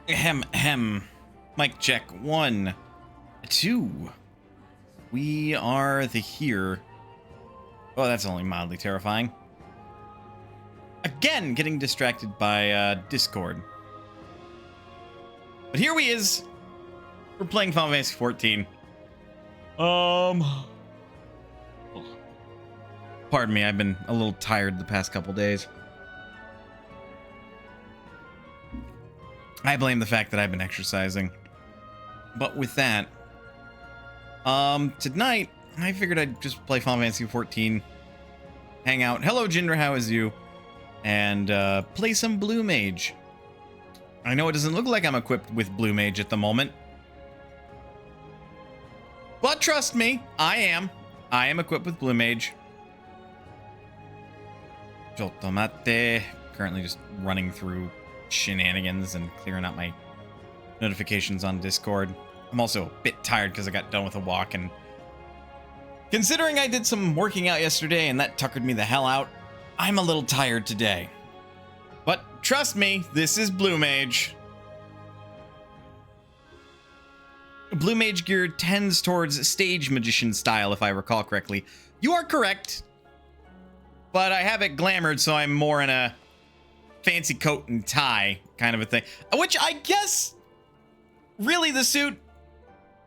Ahem, ahem. Mic check. 1, 2. We are the here. Oh, that's only mildly terrifying. Again, getting distracted by Discord. But here we is. We're playing Final Fantasy 14. Pardon me, I've been a little tired the past couple days. I blame the fact that I've been exercising. But with that, tonight, I figured I'd just play Final Fantasy 14, hang out. Hello, Jinder, how is you? And play some Blue Mage. I know it doesn't look like I'm equipped with Blue Mage at the moment. But trust me, I am. I am equipped with Blue Mage. Jotomate. Currently just running through shenanigans and clearing out my notifications on Discord. I'm also a bit tired because I got done with a walk, and considering I did some working out yesterday and that tuckered me the hell out, I'm a little tired today. But trust me, this is Blue Mage. Blue Mage gear tends towards stage magician style, if I recall correctly. You are correct, but I have it glamored, so I'm more in a fancy coat and tie kind of a thing. Which I guess, really the suit,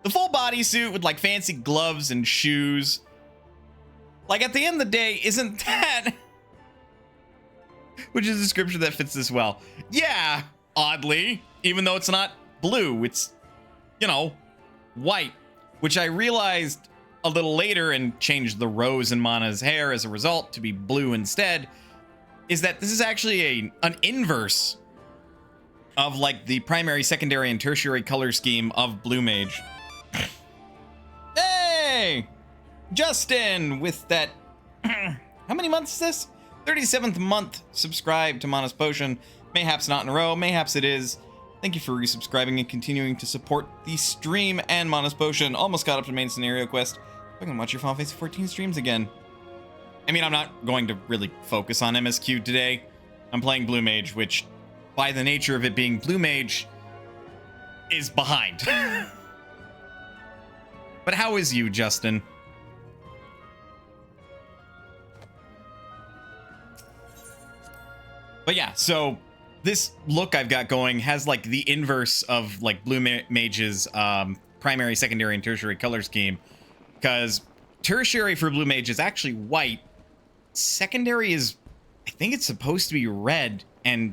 the full body suit with like fancy gloves and shoes, like at the end of the day, isn't that... Which is a description that fits this well. Yeah, oddly, even though it's not blue, it's, you know, white, which I realized a little later and changed the rose in Mana's hair as a result to be blue instead, is that this is actually an inverse of like the primary, secondary, and tertiary color scheme of Blue Mage. Hey! Justin with that... How many months is this? 37th month subscribed to Mana's Potion. Mayhaps not in a row, mayhaps it is. Thank you for resubscribing and continuing to support the stream and Mana's Potion. Almost got up to main scenario quest. I can watch your Final Fantasy 14 streams again. I mean, I'm not going to really focus on MSQ today. I'm playing Blue Mage, which, by the nature of it being Blue Mage, is behind. But how is you, Justin? But yeah, so this look I've got going has like the inverse of like Blue Mage's primary, secondary, and tertiary color scheme. Because tertiary for Blue Mage is actually white. Secondary is, I think it's supposed to be red, and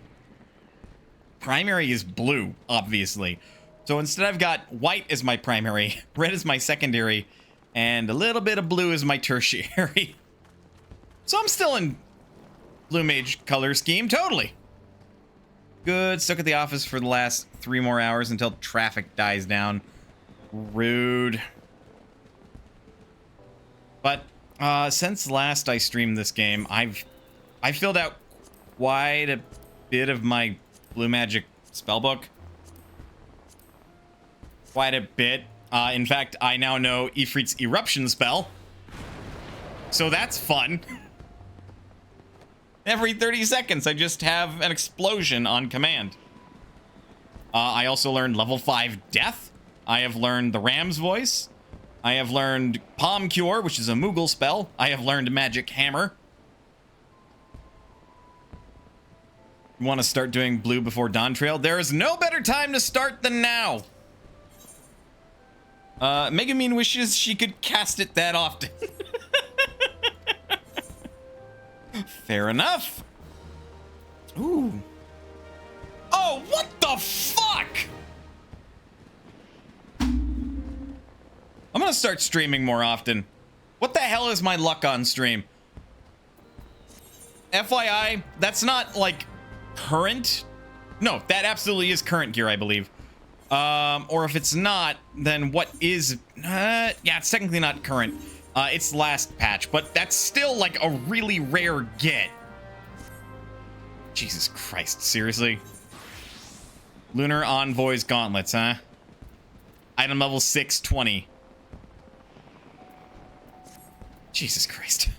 primary is blue, obviously. So instead I've got white as my primary, red as my secondary, and a little bit of blue as my tertiary. So I'm still in Blue Mage color scheme, totally. Good, stuck at the office for the last 3 more hours until traffic dies down. Rude. But since last I streamed this game, I filled out quite a bit of my Blue Magic spellbook. Quite a bit. In fact, I now know Ifrit's Eruption spell. So that's fun. Every 30 seconds, I just have an explosion on command. I also learned level 5 Death. I have learned the Ram's Voice. I have learned Palm Cure, which is a Moogle spell. I have learned Magic Hammer. You want to start doing Blue before Dawn Trail? There is no better time to start than now. Megumin wishes she could cast it that often. Fair enough. Ooh. Oh, what the fuck? I'm gonna start streaming more often. What the hell is my luck on stream? FYI, that's not like current. No, that absolutely is current gear, I believe. Or if it's not, then what is... yeah, it's technically not current. It's last patch, but that's still like a really rare get. Jesus Christ, seriously? Lunar Envoy's Gauntlets, huh? Item level 620. Jesus Christ.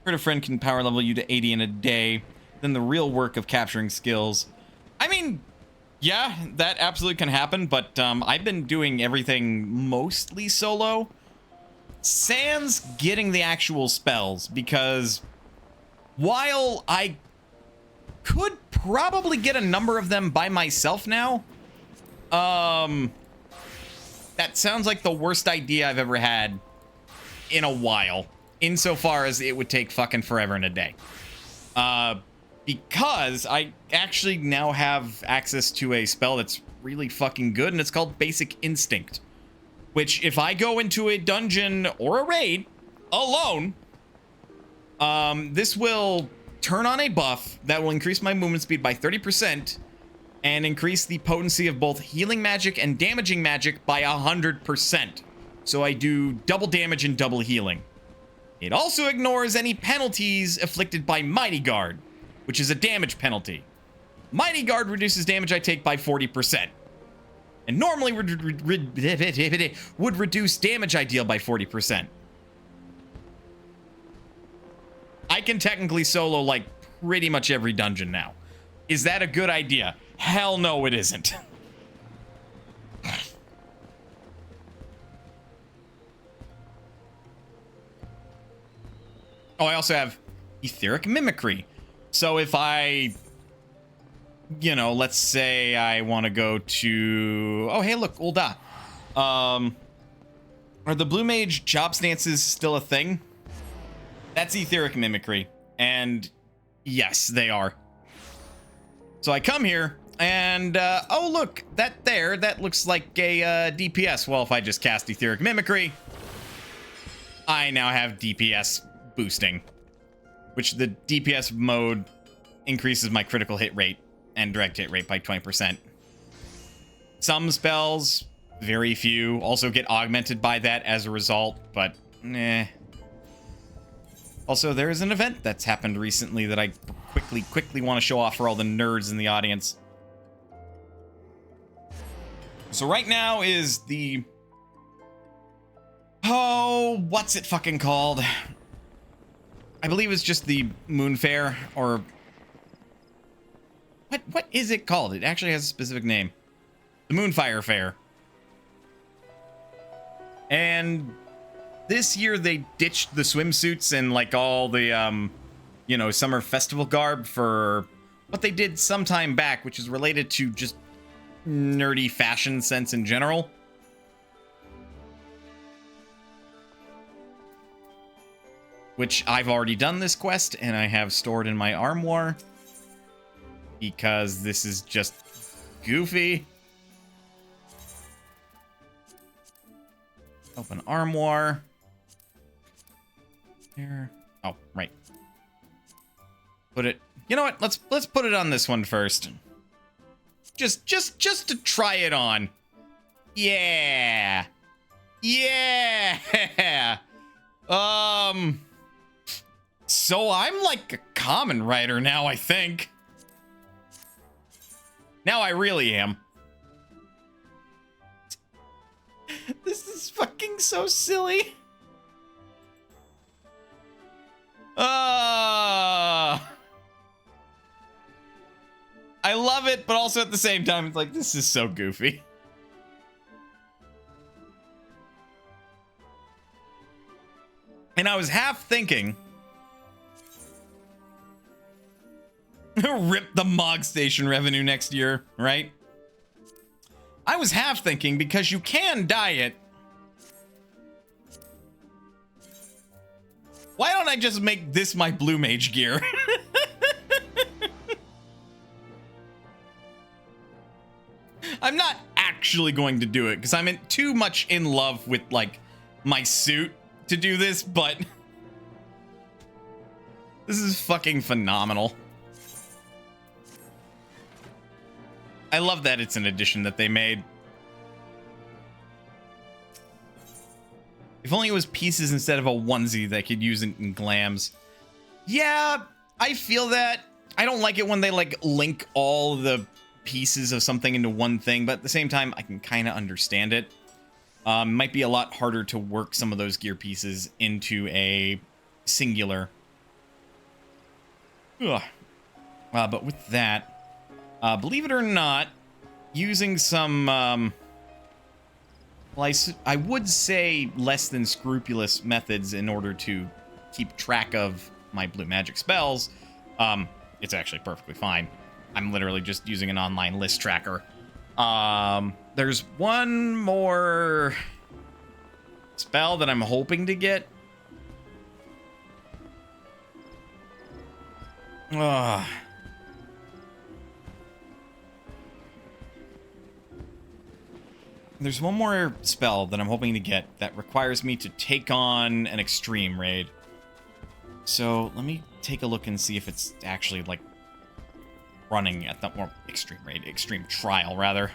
Heard a friend can power level you to 80 in a day. Then the real work of capturing skills. I mean, yeah, that absolutely can happen, but I've been doing everything mostly solo. Sans getting the actual spells, because while I could probably get a number of them by myself now, that sounds like the worst idea I've ever had in a while, insofar as it would take fucking forever and a day. Because I actually now have access to a spell that's really fucking good, and it's called Basic Instinct, which if I go into a dungeon or a raid alone, this will turn on a buff that will increase my movement speed by 30% and increase the potency of both healing magic and damaging magic by 100%. So I do double damage and double healing. It also ignores any penalties afflicted by Mighty Guard, which is a damage penalty. Mighty Guard reduces damage I take by 40%. And normally would reduce damage I deal by 40%. I can technically solo like pretty much every dungeon now. Is that a good idea? Hell no, it isn't. Oh, I also have Etheric Mimicry. So if I, you know, let's say I want to go to... Oh, hey, look, Ulda. Are the Blue Mage job stances still a thing? That's Etheric Mimicry. And yes, they are. So I come here and, oh, look, that looks like a DPS. Well, if I just cast Etheric Mimicry, I now have DPS boosting, which the DPS mode increases my critical hit rate and direct hit rate by 20%. Some spells, very few, also get augmented by that as a result, but eh. Also, there is an event that's happened recently that I quickly want to show off for all the nerds in the audience. So right now is the... Oh, what's it fucking called? I believe it's just the Moon Fair, or... What is it called? It actually has a specific name. The Moonfire Fair. And this year they ditched the swimsuits and like all the, you know, summer festival garb for what they did some time back, which is related to just nerdy fashion sense in general. Which I've already done this quest and I have stored in my armoire. Because this is just goofy. Open armoire. There. Oh, right. Put it. You know what? Let's put it on this one first. Just to try it on. Yeah. Yeah. So I'm like a common writer now, I think. Now I really am. This is fucking so silly. I love it, but also at the same time, it's like, this is so goofy. And I was half thinking... Rip the Mog Station revenue next year, right? I was half thinking, because you can dye it. Why don't I just make this my Blue Mage gear? I'm not actually going to do it, because I'm too much in love with, like, my suit to do this, but... This is fucking phenomenal. I love that it's an addition that they made. If only it was pieces instead of a onesie that I could use in glams. Yeah, I feel that. I don't like it when they like link all the pieces of something into one thing, but at the same time, I can kind of understand it. Might be a lot harder to work some of those gear pieces into a singular. Ugh. But with that, Believe it or not, using some, well, I would say less than scrupulous methods in order to keep track of my blue magic spells, it's actually perfectly fine. I'm literally just using an online list tracker. There's one more spell that I'm hoping to get. There's one more spell that I'm hoping to get that requires me to take on an extreme raid. So let me take a look and see if it's actually like running at that more extreme raid, extreme trial rather.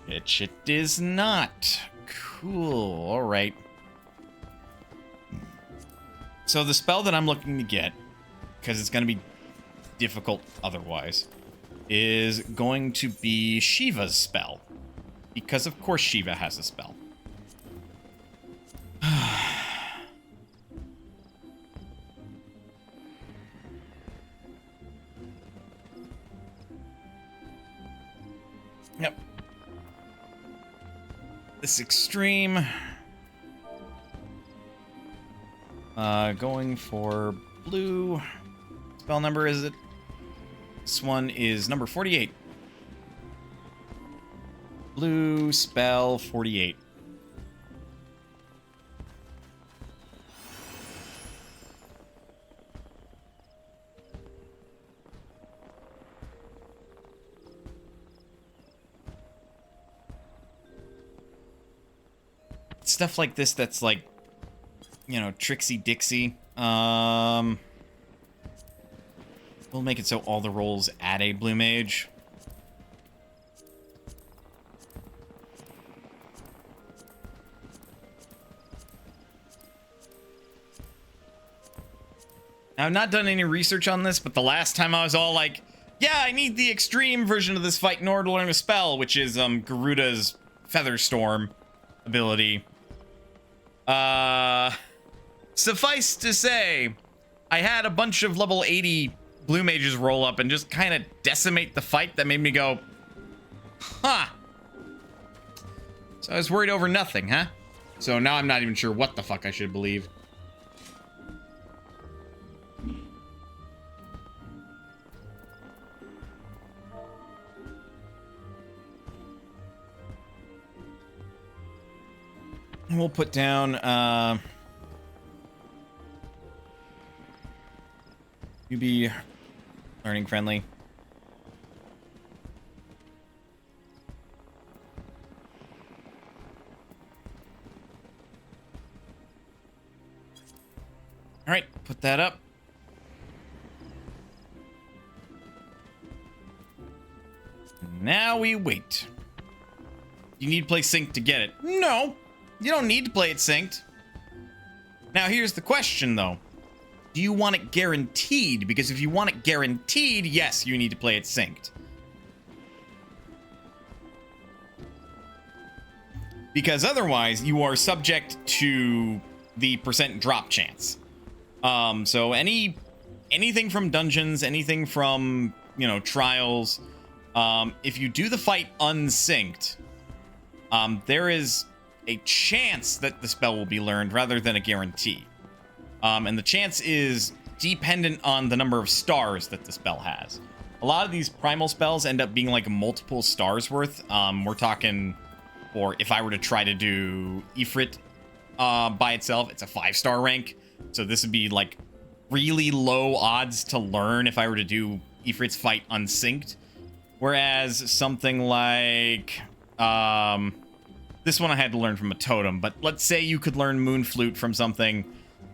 Which it is not. Cool. All right. So the spell that I'm looking to get, because it's going to be difficult otherwise, is going to be Shiva's spell. Because of course Shiva has a spell. Yep. This extreme. Going for blue. Spell number is it? This one is number 48. Blue spell 48. Stuff like this that's like, you know, Trixie Dixie. We'll make it so all the rolls add a blue mage. Now, I've not done any research on this, but the last time I was all like, yeah, I need the extreme version of this fight in order to learn a spell, which is Garuda's Featherstorm ability. Suffice to say, I had a bunch of level 80 blue mages roll up and just kind of decimate the fight that made me go, huh. So I was worried over nothing, huh? So now I'm not even sure what the fuck I should believe. We'll put down, you be learning friendly. All right, put that up. Now we wait. You need to play sync to get it. No, you don't need to play it synced. Now here's the question though. Do you want it guaranteed? Because if you want it guaranteed, yes, you need to play it synced. Because otherwise, you are subject to the percent drop chance. So anything from dungeons, anything from, you know, trials, if you do the fight unsynced, there is a chance that the spell will be learned rather than a guarantee. And the chance is dependent on the number of stars that the spell has. A lot of these primal spells end up being like multiple stars worth. We're talking, or if I were to try to do Ifrit by itself, it's a 5-star rank. So this would be like really low odds to learn if I were to do Ifrit's fight unsynced. Whereas something like, this one I had to learn from a totem, but let's say you could learn Moonflute from something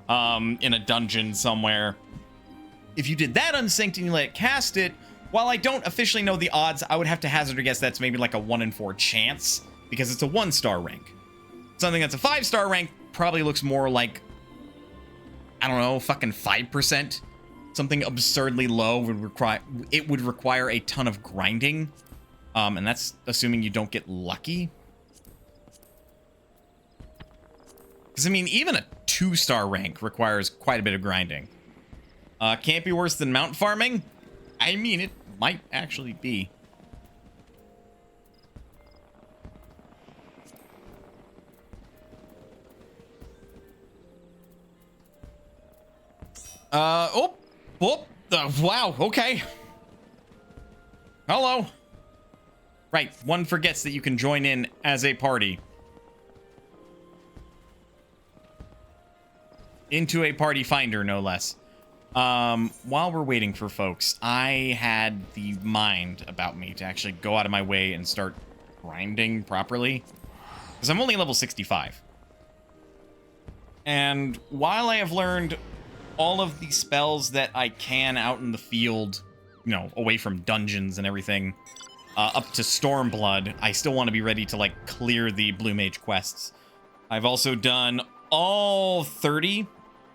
in a dungeon somewhere. If you did that unsynced and you let it cast it, while I don't officially know the odds, I would have to hazard a guess that's maybe like a 1 in 4 chance, because it's a 1-star rank. Something that's a 5-star rank probably looks more like, I don't know, fucking 5%. Something absurdly low would require a ton of grinding. And that's assuming you don't get lucky. Because, I mean, even a 2-star rank requires quite a bit of grinding. Can't be worse than mount farming. I mean, it might actually be. Wow, okay. Hello. Right, one forgets that you can join in as a party. Into a party finder, no less. While we're waiting for folks, I had the mind about me to actually go out of my way and start grinding properly. Because I'm only level 65. And while I have learned all of the spells that I can out in the field, you know, away from dungeons and everything, up to Stormblood, I still want to be ready to, like, clear the Blue Mage quests. I've also done all 30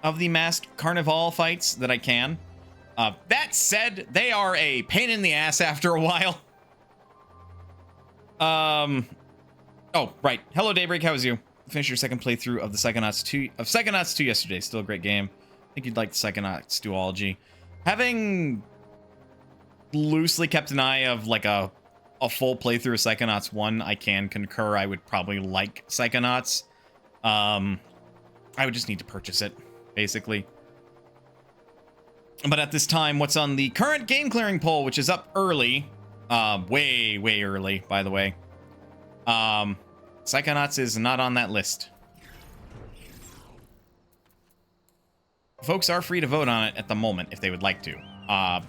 of the masked carnival fights that I can. That said, they are a pain in the ass after a while. Oh, right. Hello, Daybreak. How was you? Finished your second playthrough of the Psychonauts 2 yesterday. Still a great game. I think you'd like the Psychonauts duology. Having loosely kept an eye of like a full playthrough of Psychonauts 1, I can concur I would probably like Psychonauts. I would just need to purchase it, basically. But at this time, what's on the current game clearing poll, which is up early, way early, by the way. Psychonauts is not on that list. Folks are free to vote on it at the moment if they would like to.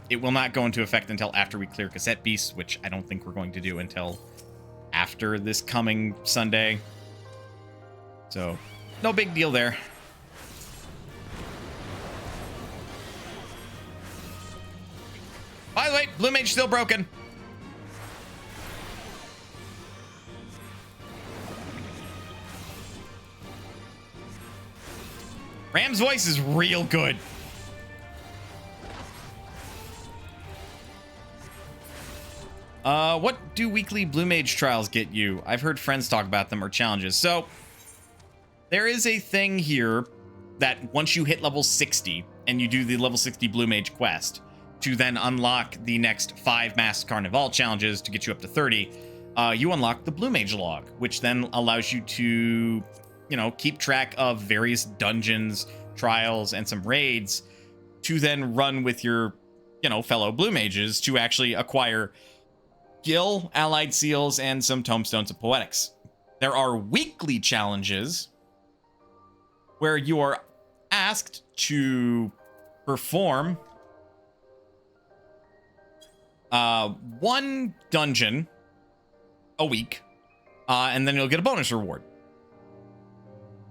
It will not go into effect until after we clear cassette beasts, which I don't think we're going to do until after this coming Sunday. So, no big deal there. By the way, Blue Mage still broken. Ram's voice is real good. What do weekly Blue Mage trials get you? I've heard friends talk about them or challenges. So, there is a thing here that once you hit level 60 and you do the level 60 Blue Mage quest to then unlock the next 5 Masked Carnival challenges to get you up to 30, you unlock the Blue Mage log, which then allows you to, you know, keep track of various dungeons, trials, and some raids to then run with your, you know, fellow Blue Mages to actually acquire Gil, Allied Seals, and some Tomestones of Poetics. There are weekly challenges where you are asked to perform one dungeon a week, and then you'll get a bonus reward.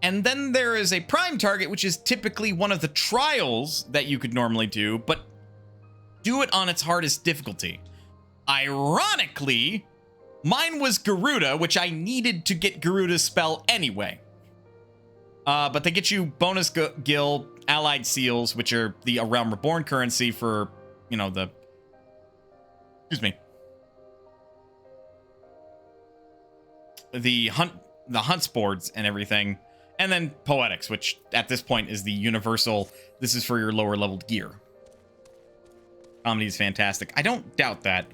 And then there is a prime target, which is typically one of the trials that you could normally do, but do it on its hardest difficulty. Ironically, mine was Garuda, which I needed to get Garuda's spell anyway. But they get you bonus Gil, Allied Seals, which are the Realm Reborn currency for, you know, the... Excuse me. The hunts boards and everything. And then Poetics, which at this point is the universal, this is for your lower leveled gear. Comedy is fantastic. I don't doubt that.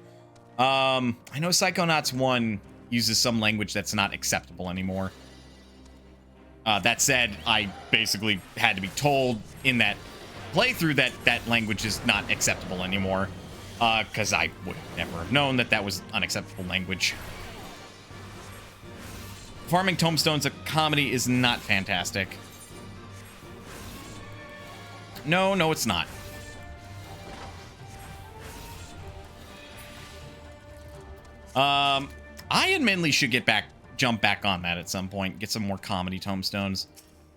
I know Psychonauts 1 uses some language that's not acceptable anymore. That said, I basically had to be told in that playthrough that that language is not acceptable anymore. Because I would never have known that that was unacceptable language. Farming Tomestones of Comedy is not fantastic. No, it's not. I admittedly should jump back on that at some point, get some more comedy tomestones,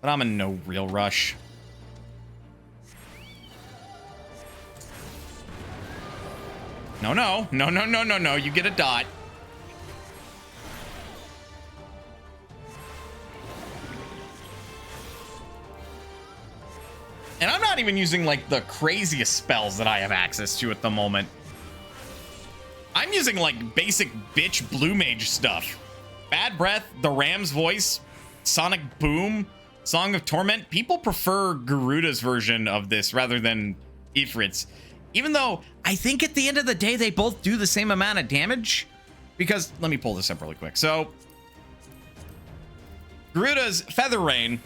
but I'm in no real rush. No, you get a dot. And I'm not even using, like, the craziest spells that I have access to at the moment. I'm using, like, basic bitch Blue Mage stuff. Bad Breath, the Ram's Voice, Sonic Boom, Song of Torment. People prefer Garuda's version of this rather than Ifrits. Even though I think at the end of the day, they both do the same amount of damage. Because, let me pull this up really quick. So, Garuda's Feather Rain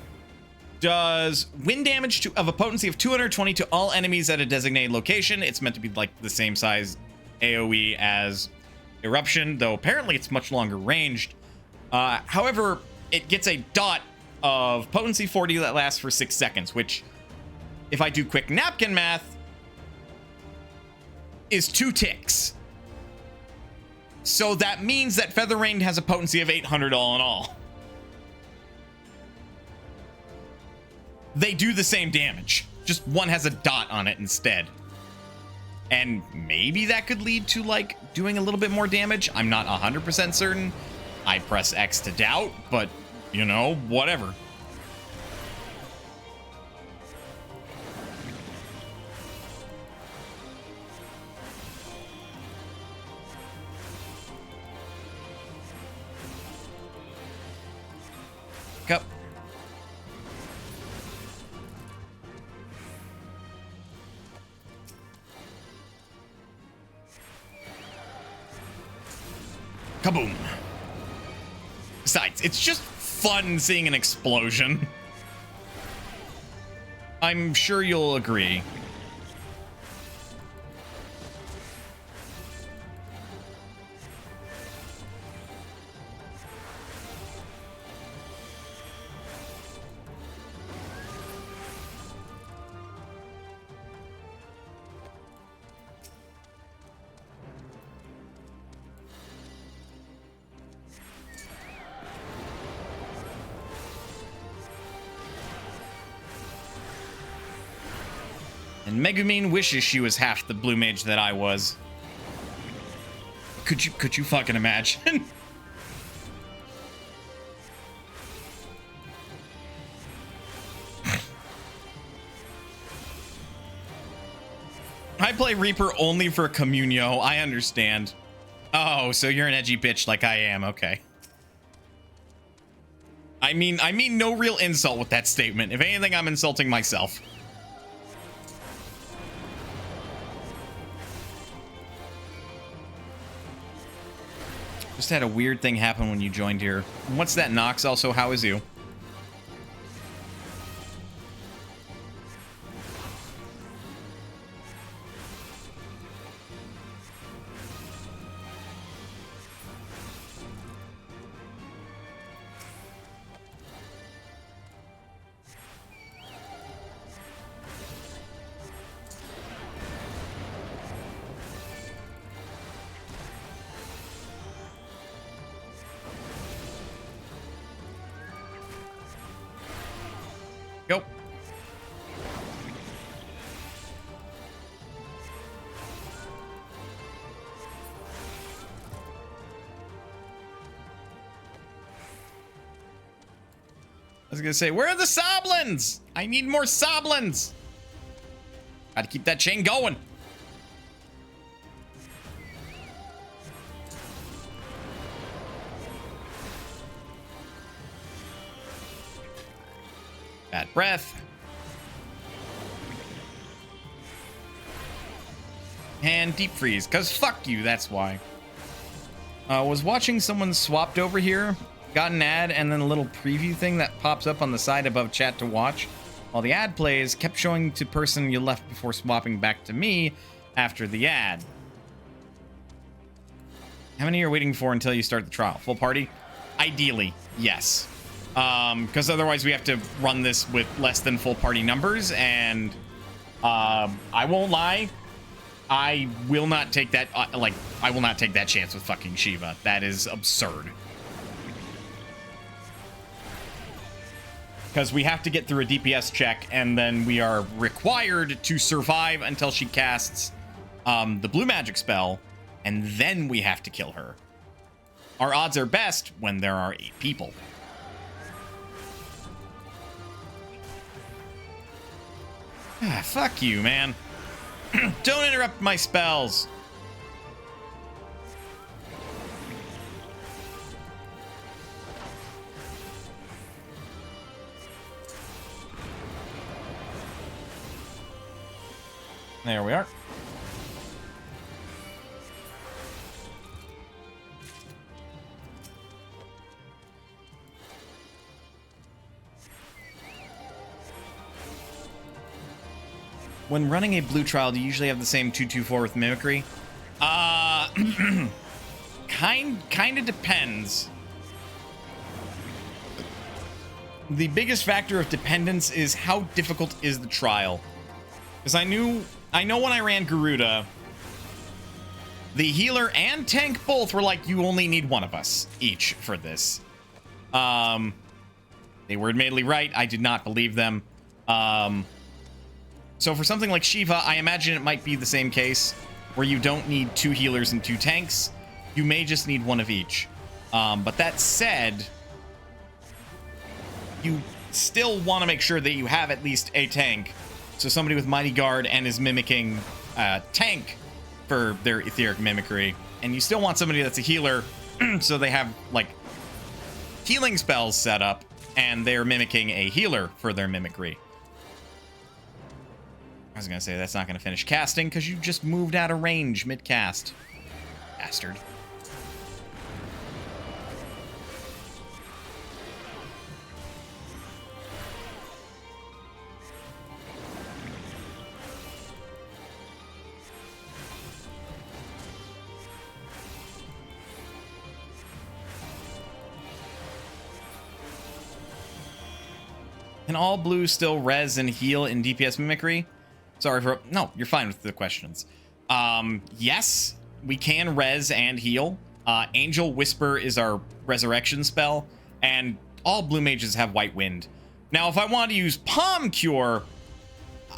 does wind damage of a potency of 220 to all enemies at a designated location. It's meant to be like the same size AoE as Eruption, though apparently it's much longer ranged. However, it gets a dot of potency 40 that lasts for 6 seconds, which, if I do quick napkin math, is 2 ticks. So that means that Feather Rain has a potency of 800 all in all. They do the same damage, just one has a dot on it instead. And maybe that could lead to, like, doing a little bit more damage. I'm not 100% certain. I press X to doubt, but, you know, whatever. Go. Kaboom. Besides, it's just fun seeing an explosion. I'm sure you'll agree. And Megumin wishes she was half the blue mage that I was. Could you fucking imagine? I play Reaper only for Communio. I understand. Oh, so you're an edgy bitch like I am. Okay. I mean no real insult with that statement. If anything, I'm insulting myself. Just had a weird thing happen when you joined here. What's that, Nox? Also, how is you? Go. I was gonna say, where are the Soblins? I need more Soblins. Gotta keep that chain going. Bad breath. And deep freeze, because fuck you, that's why. Was watching someone swapped over here, got an ad, and then a little preview thing that pops up on the side above chat to watch. While the ad plays, kept showing to person you left before swapping back to me after the ad. How many are you waiting for until you start the trial? Full party? Ideally, yes. Because otherwise we have to run this with less than full party numbers, and I won't lie, I will not take that, I will not take that chance with fucking Shiva. That is absurd. Because we have to get through a DPS check, and then we are required to survive until she casts the blue magic spell, and then we have to kill her. Our odds are best when there are 8 people. Ah, fuck you, man. Don't interrupt my spells. There we are. When running a blue trial, do you usually have the same 224 with mimicry? Kind of depends. The biggest factor of dependence is how difficult is the trial. Because I know when I ran Garuda, the healer and tank both were like, you only need one of us each for this. They were admittedly right. I did not believe them. So for something like Shiva, I imagine it might be the same case where you don't need 2 healers and 2 tanks. You may just need one of each. But that said, you still want to make sure that you have at least a tank. So somebody with Mighty Guard and is mimicking tank for their etheric mimicry. And you still want somebody that's a healer so they have like healing spells set up and they're mimicking a healer for their mimicry. I was going to say that's not going to finish casting because you just moved out of range mid-cast. Bastard. Can all blues still res and heal in DPS mimicry? Sorry for... No, you're fine with the questions. Yes, we can res and heal. Angel Whisper is our resurrection spell, and all blue mages have White Wind. Now, if I wanted to use Palm Cure,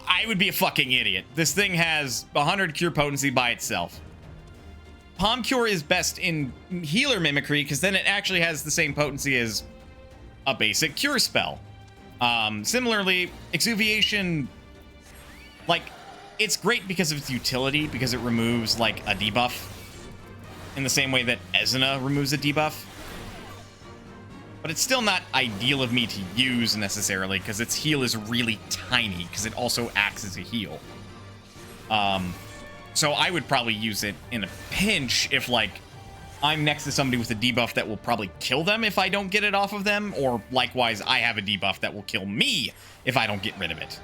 I would be a fucking idiot. This thing has 100 cure potency by itself. Palm Cure is best in healer mimicry, because then it actually has the same potency as a basic cure spell. Similarly, Exuviation, like, it's great because of its utility, because it removes, like, a debuff in the same way that Ezina removes a debuff. But it's still not ideal of me to use, necessarily, because its heal is really tiny, because it also acts as a heal. So I would probably use it in a pinch if, like, I'm next to somebody with a debuff that will probably kill them if I don't get it off of them, or likewise, I have a debuff that will kill me if I don't get rid of it.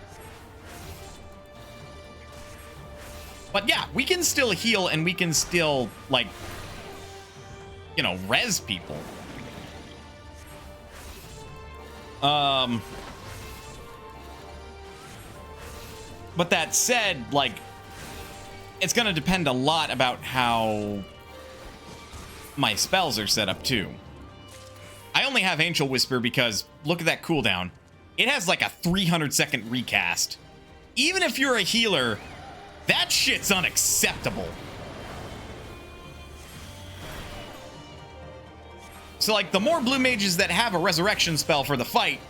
But yeah, we can still heal and we can still, like, you know, res people. But that said, like, it's going to depend a lot about how my spells are set up too. I only have Angel Whisper because look at that cooldown. It has like a 300-second recast. Even if you're a healer, that shit's unacceptable. So like the more blue mages that have a resurrection spell for the fight,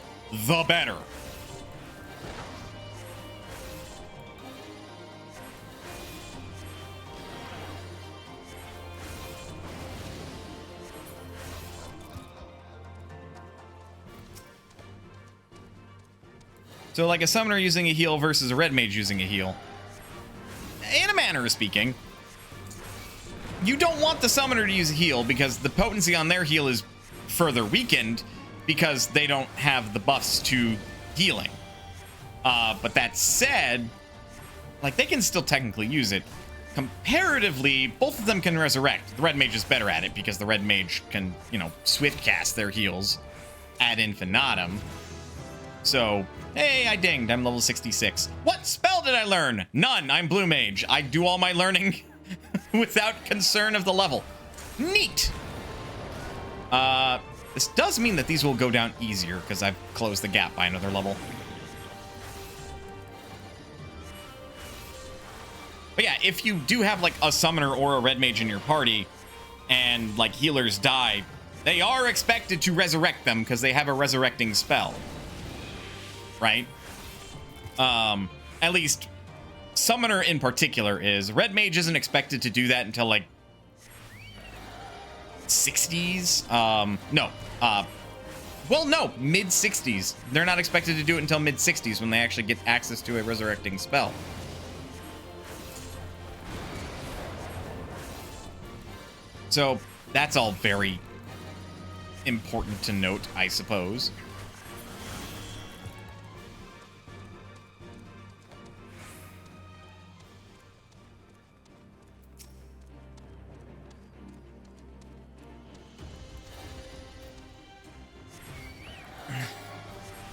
the better. So like a summoner using a heal versus a red mage using a heal. In a manner of speaking, you don't want the summoner to use a heal because the potency on their heal is further weakened because they don't have the buffs to healing. But that said, like they can still technically use it. Comparatively, both of them can resurrect. The red mage is better at it because the red mage can, you know, swift cast their heals ad infinitum. So, hey, I dinged. I'm level 66. What spell did I learn? None. I'm blue mage. I do all my learning without concern of the level. Neat. This does mean that these will go down easier because I've closed the gap by another level. But yeah, if you do have like a summoner or a red mage in your party and like healers die, they are expected to resurrect them because they have a resurrecting spell. Right? At least summoner in particular is. Red mage isn't expected to do that until like 60s. No. Well, no, mid 60s. They're not expected to do it until mid 60s when they actually get access to a resurrecting spell. So that's all very important to note, I suppose.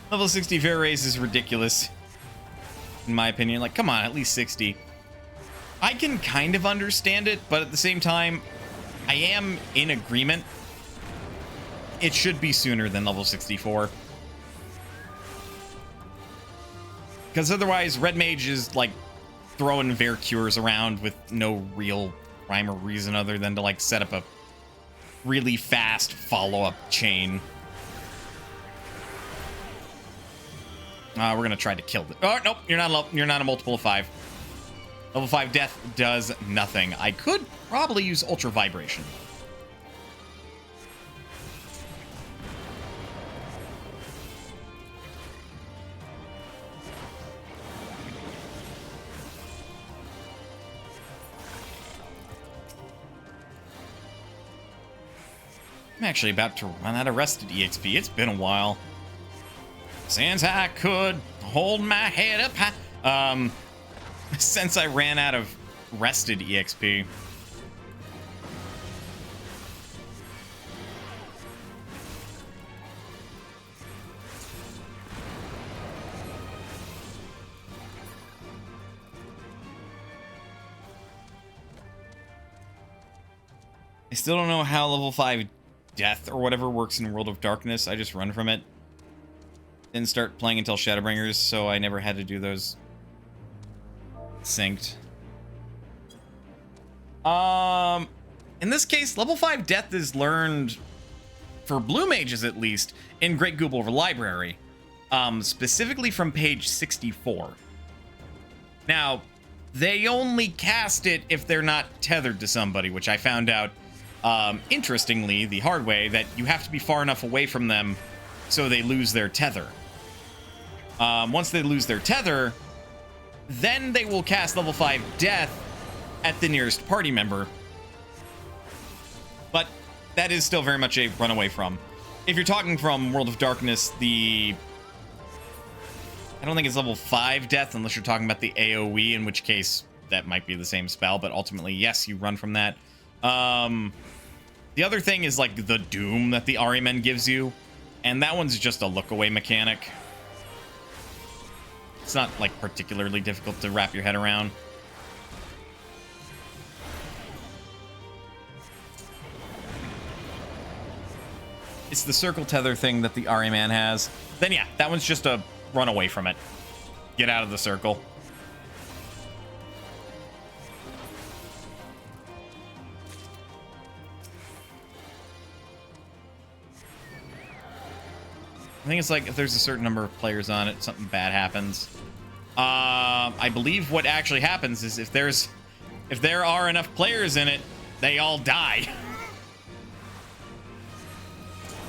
Level 60 fair raise is ridiculous, in my opinion. Like, come on, at least 60. I can kind of understand it, but at the same time, I am in agreement. It should be sooner than level 64. Because otherwise, Red Mage is, like, throwing Vercures around with no real rhyme or reason other than to, like, set up a really fast follow-up chain. We're gonna try to kill it. Oh, nope, you're not a multiple of 5. Level 5 death does nothing. I could probably use Ultra Vibration. I'm actually about to run out of Rested EXP. It's been a while. Since I could hold my head up high. Since I ran out of Rested EXP. I still don't know how level 5 death or whatever works in World of Darkness. I just run from it. Didn't start playing until Shadowbringers, so I never had to do those synced. In this case, level 5 death is learned, for blue mages at least, in Great Google Library. Specifically from page 64. Now, they only cast it if they're not tethered to somebody, which I found out, interestingly, the hard way, that you have to be far enough away from them so they lose their tether. Once they lose their tether, then they will cast level 5 death at the nearest party member. But that is still very much a run away from. If you're talking from World of Darkness, I don't think it's level 5 death unless you're talking about the AoE, in which case that might be the same spell, but ultimately, yes, you run from that. The other thing is like the Doom that the Ahriman gives you, and that one's just a look away mechanic. It's not, like, particularly difficult to wrap your head around. It's the circle tether thing that the Ahriman has. Then, yeah, that one's just a run away from it. Get out of the circle. I think it's like if there's a certain number of players on it, something bad happens. I believe what actually happens is if there are enough players in it, they all die.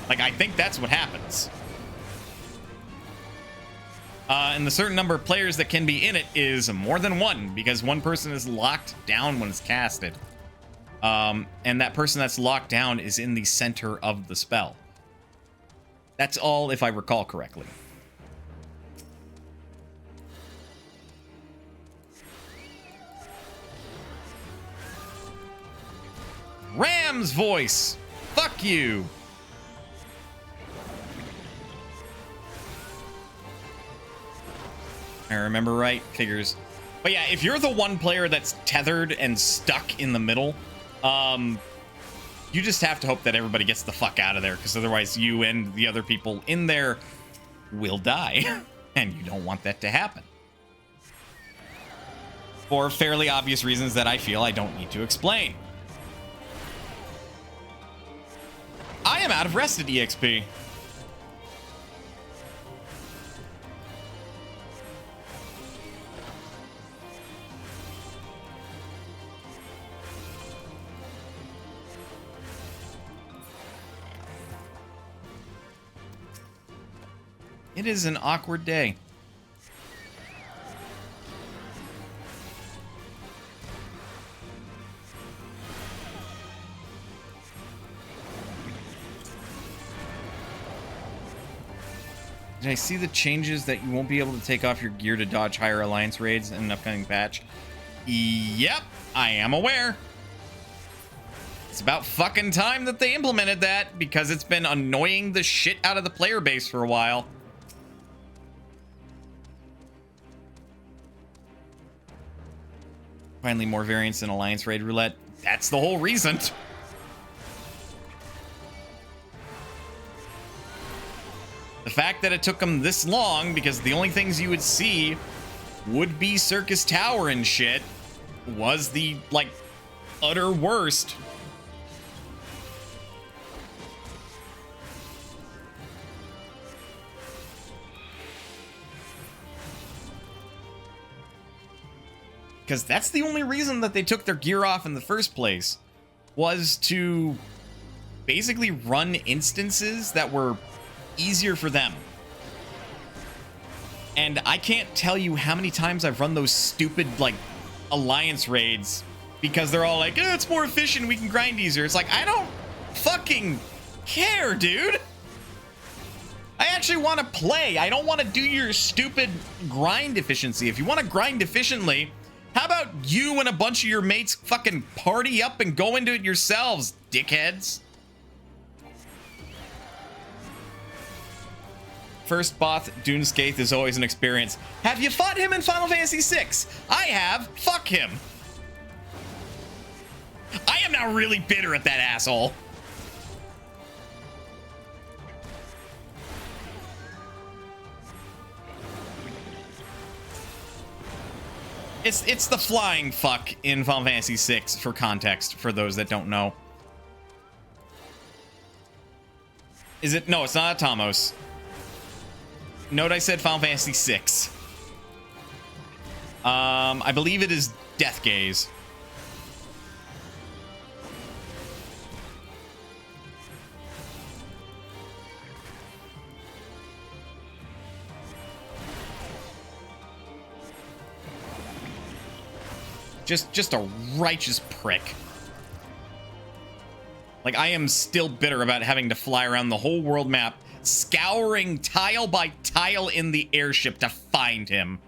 Like, I think that's what happens. And the certain number of players that can be in it is more than one, because one person is locked down when it's casted. And that person that's locked down is in the center of the spell. That's all, if I recall correctly. Ram's voice! Fuck you! I remember right. Figures. But yeah, if you're the one player that's tethered and stuck in the middle, you just have to hope that everybody gets the fuck out of there, because otherwise you and the other people in there will die. And you don't want that to happen. For fairly obvious reasons that I feel I don't need to explain. I am out of Rested EXP. It is an awkward day. Did I see the changes that you won't be able to take off your gear to dodge higher alliance raids in an upcoming patch? Yep, I am aware. It's about fucking time that they implemented that, because it's been annoying the shit out of the player base for a while. Finally, more variants in Alliance Raid Roulette. That's the whole reason. The fact that it took them this long, because the only things you would see would be Circus Tower and shit, was the, like, utter worst. Because that's the only reason that they took their gear off in the first place, was to basically run instances that were easier for them. And I can't tell you how many times I've run those stupid, like, alliance raids because they're all like, oh, it's more efficient, we can grind easier. It's like, I don't fucking care, dude. I actually want to play. I don't want to do your stupid grind efficiency. If you want to grind efficiently, how about you and a bunch of your mates fucking party up and go into it yourselves, dickheads? First boss, Dunescaith, is always an experience. Have you fought him in Final Fantasy VI? I have. Fuck him. I am now really bitter at that asshole. It's the flying fuck in Final Fantasy VI, for context, for those that don't know. Is it? No, it's not Atomos. Note I said Final Fantasy VI. I believe it is Death Gaze. Just a righteous prick. Like, I am still bitter about having to fly around the whole world map, scouring tile by tile in the airship to find him.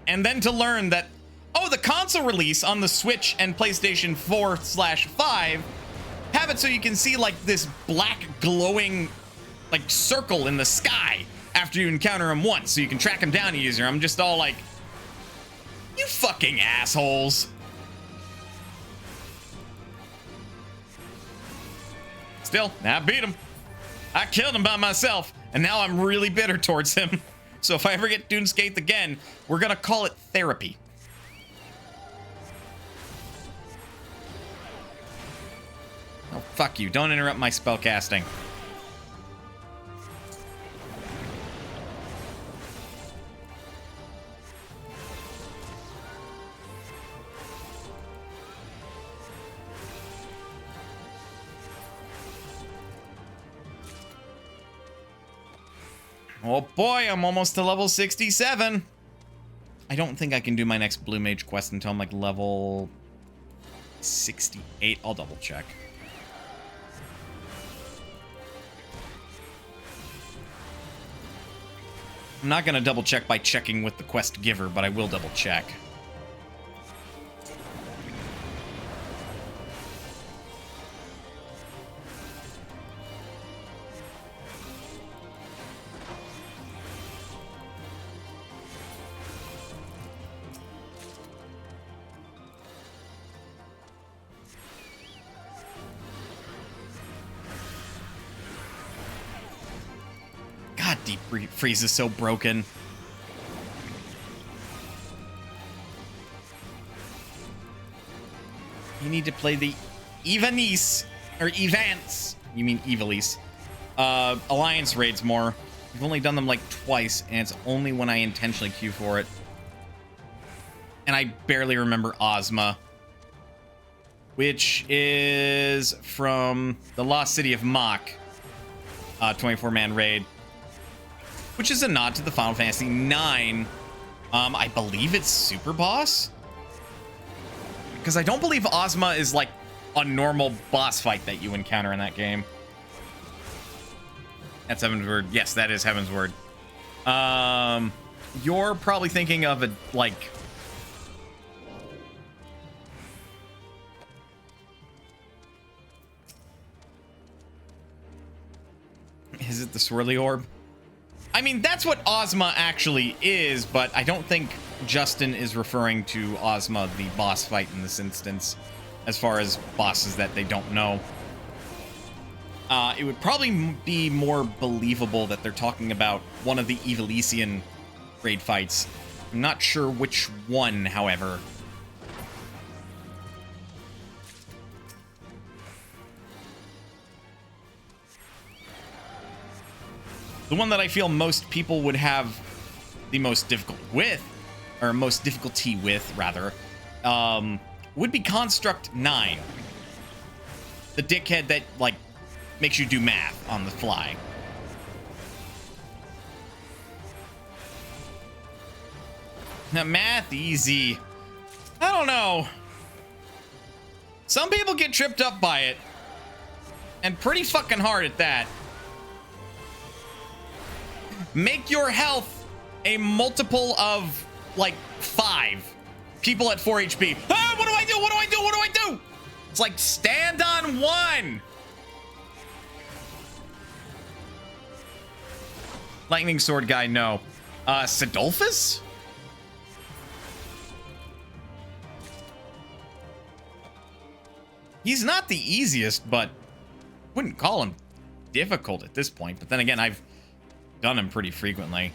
And then to learn that, oh, the console release on the Switch and PlayStation 4/5 have it so you can see, like, this black glowing, like, circle in the sky after you encounter him once, so you can track him down easier. I'm just all like, you fucking assholes. Still, I beat him. I killed him by myself, and now I'm really bitter towards him. So if I ever get Dunescaith again, we're gonna call it therapy. Oh, fuck you. Don't interrupt my spellcasting. Oh boy, I'm almost to level 67. I don't think I can do my next Blue Mage quest until I'm like level 68. I'll double check. I'm not gonna double check by checking with the quest giver, but I will double check. God, Deep Freeze is so broken. You need to play the Evanese, or Evance, you mean Evilise, Alliance raids more. I've only done them like twice, and it's only when I intentionally queue for it. And I barely remember Ozma, which is from the Lost City of Mach, 24-man raid, which is a nod to the Final Fantasy IX. I believe it's Super Boss, because I don't believe Ozma is like a normal boss fight that you encounter in that game. That's Heaven's Word. Yes, that is Heaven's Word. You're probably thinking of a, like... Is it the swirly orb? I mean, that's what Ozma actually is, but I don't think Justin is referring to Ozma, the boss fight in this instance, as far as bosses that they don't know. It would probably be more believable that they're talking about one of the Evilisian raid fights. I'm not sure which one, however. The one that I feel most people would have the most difficult with, or most difficulty with, rather, would be Construct 9. The dickhead that, like, makes you do math on the fly. Now, math easy. I don't know. Some people get tripped up by it. And pretty fucking hard at that. Make your health a multiple of, like, 5. People at 4 HP. Ah, what do I do? What do I do? What do I do? It's like, stand on 1. Lightning Sword guy, no. Sidolphus? He's not the easiest, but wouldn't call him difficult at this point. But then again, I've done him pretty frequently.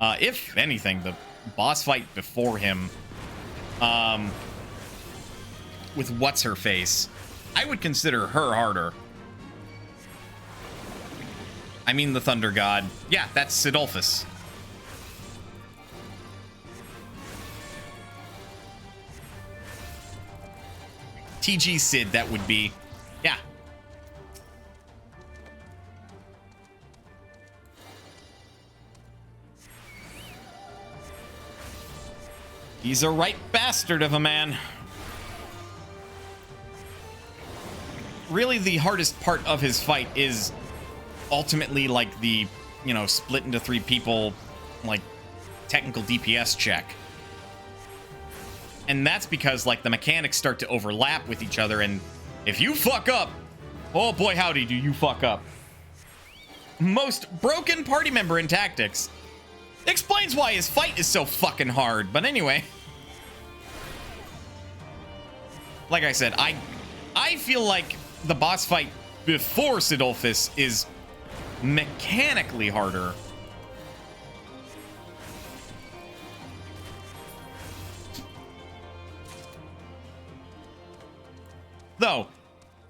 If anything, the boss fight before him, with What's-Her-Face, I would consider her harder. I mean the Thunder God. Yeah, that's Sidolphus. TG Sid, that would be. Yeah. He's a right bastard of a man. Really, the hardest part of his fight is ultimately, like, the, you know, split into 3 people, like, technical DPS check. And that's because, like, the mechanics start to overlap with each other, and if you fuck up, oh boy howdy do you fuck up. Most broken party member in Tactics. Explains why his fight is so fucking hard, but anyway. Like I said, I feel like the boss fight before Sidolphus is mechanically harder. Though,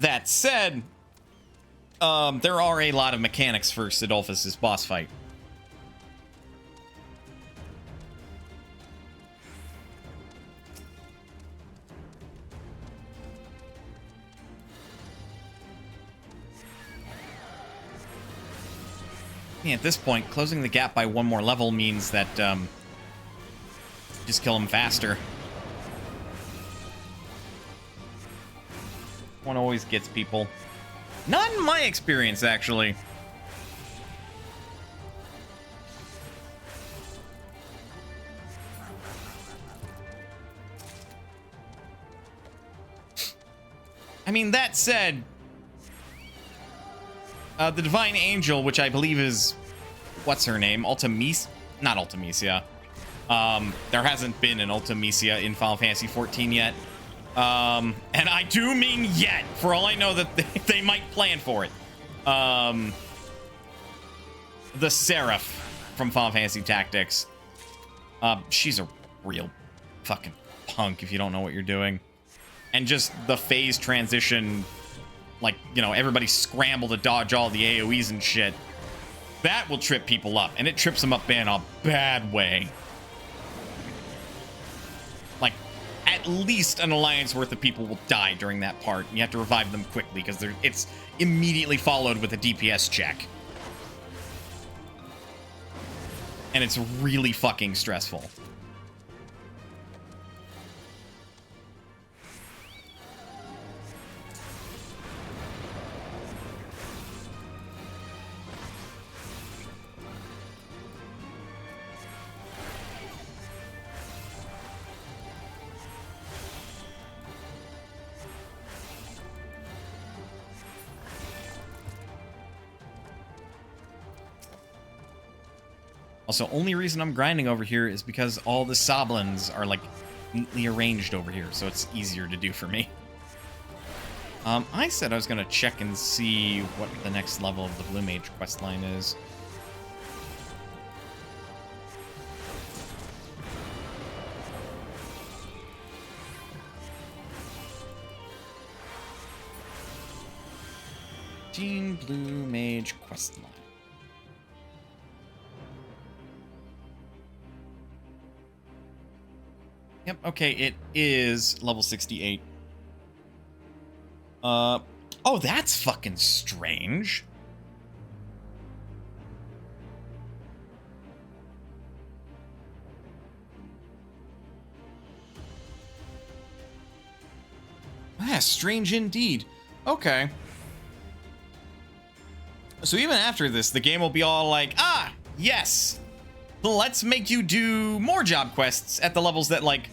that said, there are a lot of mechanics for Sidolphus' boss fight. Yeah, at this point, closing the gap by 1 more level means that, just kill him faster. One always gets people. Not in my experience, actually. I mean, that said, the Divine Angel, which I believe is, what's her name? Not Ultimisia. There hasn't been an Ultimisia in Final Fantasy XIV yet. And I do mean yet, for all I know that they might plan for it. The Seraph from Final Fantasy Tactics. She's a real fucking punk if you don't know what you're doing. And just the phase transition, like, you know, everybody scramble to dodge all the AoEs and shit. That will trip people up, and it trips them up in a bad way. Like, at least an alliance worth of people will die during that part. You have to revive them quickly because it's immediately followed with a DPS check. And it's really fucking stressful. Also, only reason I'm grinding over here is because all the Soblins are like neatly arranged over here, so it's easier to do for me. I said I was gonna check and see what the next level of the Blue Mage questline is. Blue Mage questline. Yep, okay, it is level 68. Oh, that's fucking strange. That's strange indeed. Okay. So even after this, the game will be all like, ah, yes, let's make you do more job quests at the levels that, like,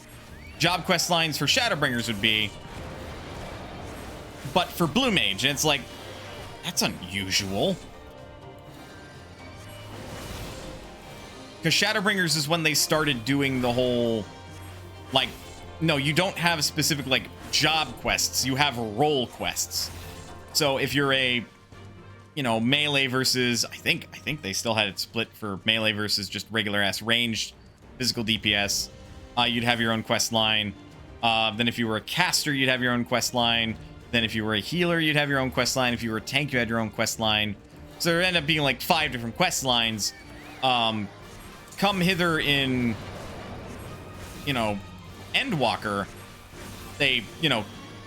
job quest lines for Shadowbringers would be. But for Blue Mage, and it's like, that's unusual. Because Shadowbringers is when they started doing the whole, like, no, you don't have specific, like, job quests. You have role quests. So if you're a, you know, melee versus, I think they still had it split for melee versus just regular ass ranged physical DPS. You'd have your own quest line. Then if you were a caster, you'd have your own quest line. Then if you were a healer, you'd have your own quest line. If you were a tank, you had your own quest line. So there ended up being like 5 different quest lines. Come hither in, you know, Endwalker, they, you know,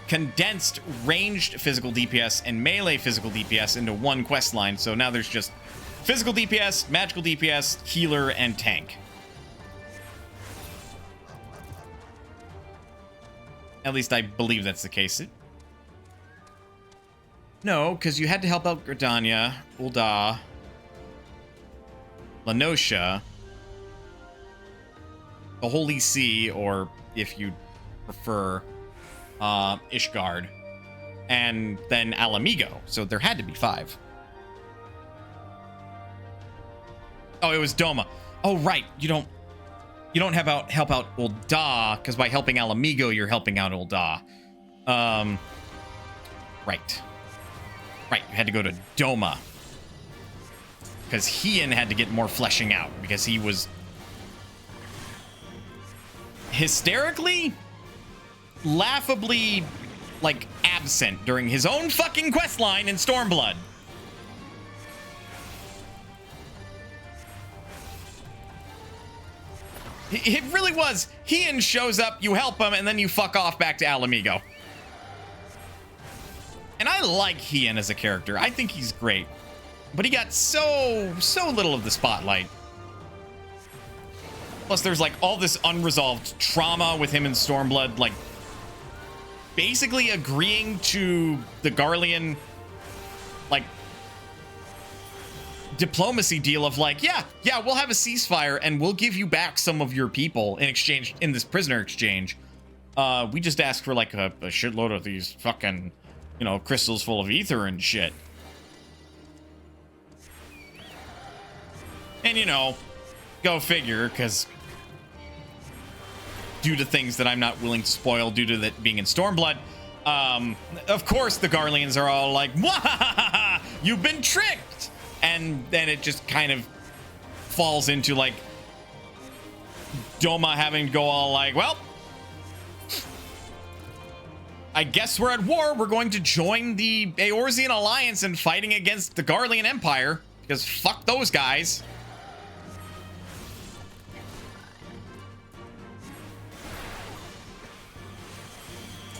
condensed ranged physical DPS and melee physical DPS into one quest line. So now there's just physical DPS, magical DPS, healer, and tank. At least I believe that's the case. No, because you had to help out Gridania, Ul'dah, Lenosha, the Holy See, or if you prefer, Ishgard, and then Alamigo. So there had to be 5. Oh, it was Doma. Oh, right. You don't help out Ul'dah, because by helping Alamigo, you're helping out Ul'dah. Right. Right, you had to go to Doma. Because Hien had to get more fleshing out, because he was hysterically, laughably, like, absent during his own fucking questline in Stormblood. It really was. Hien shows up, you help him, and then you fuck off back to Alamigo. And I like Hien as a character. I think he's great. But he got so little of the spotlight. Plus, there's, like, all this unresolved trauma with him in Stormblood, like, basically agreeing to the Garlean, like, diplomacy deal of, like, yeah, we'll have a ceasefire and we'll give you back some of your people in exchange, in this prisoner exchange. We just ask for, like, a shitload of these fucking, you know, crystals full of ether and shit. And, you know, go figure, because due to things that I'm not willing to spoil due to that being in Stormblood, of course the Garleans are all like, "Mwahaha, you've been tricked!" And then it just kind of falls into, like, Doma having to go all like, well, I guess we're at war. We're going to join the Eorzean Alliance and fighting against the Garlean Empire, because fuck those guys.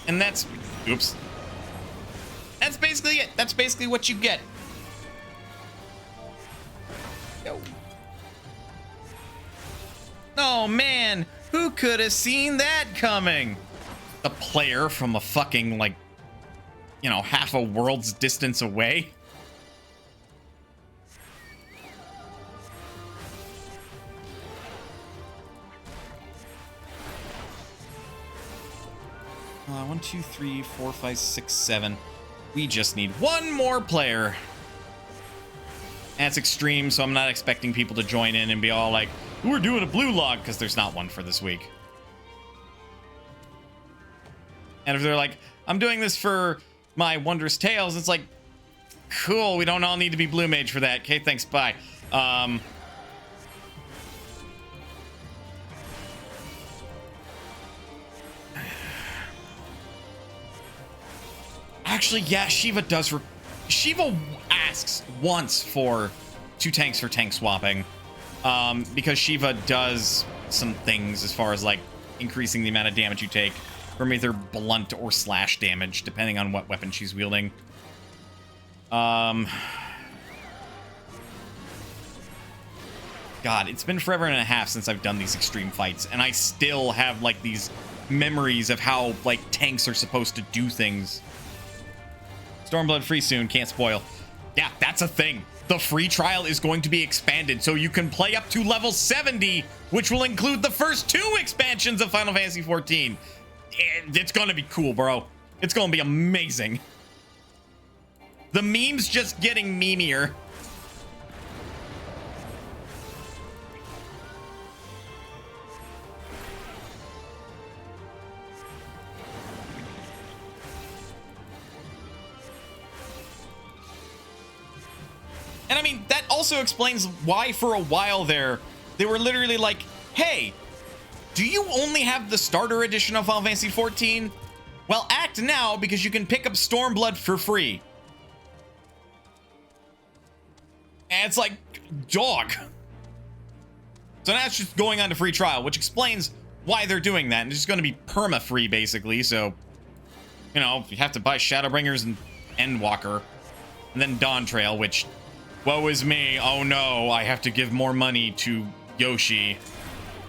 And that's, oops. That's basically it. That's basically what you get. Yo. Oh man, who could have seen that coming? The player from a fucking, like, you know, half a world's distance away. 1, 2, 3, 4, 5, 6, 7. We just need one more player. And it's extreme, so I'm not expecting people to join in and be all like, we're doing a blue log, because there's not one for this week. And if they're like, I'm doing this for my Wondrous Tales, it's like, cool, we don't all need to be blue mage for that. Okay, thanks, bye. Actually, yeah, Shiva does. Shiva asks once for 2 tanks for tank swapping, because Shiva does some things as far as like increasing the amount of damage you take from either blunt or slash damage, depending on what weapon she's wielding. God, it's been forever and a half since I've done these extreme fights, and I still have like these memories of how like tanks are supposed to do things. Stormblood free soon, can't spoil. Yeah, that's a thing. The free trial is going to be expanded, so you can play up to level 70, which will include the first 2 expansions of Final Fantasy XIV. It's gonna be cool, bro. It's gonna be amazing. The meme's just getting memeier. And I mean, that also explains why for a while there, they were literally like, hey, do you only have the starter edition of Final Fantasy XIV? Well, act now, because you can pick up Stormblood for free. And it's like, dog. So now it's just going on to free trial, which explains why they're doing that. And it's just going to be perma-free, basically. So, you know, you have to buy Shadowbringers and Endwalker. And then Dawn Trail, which, woe is me. Oh no, I have to give more money to Yoshi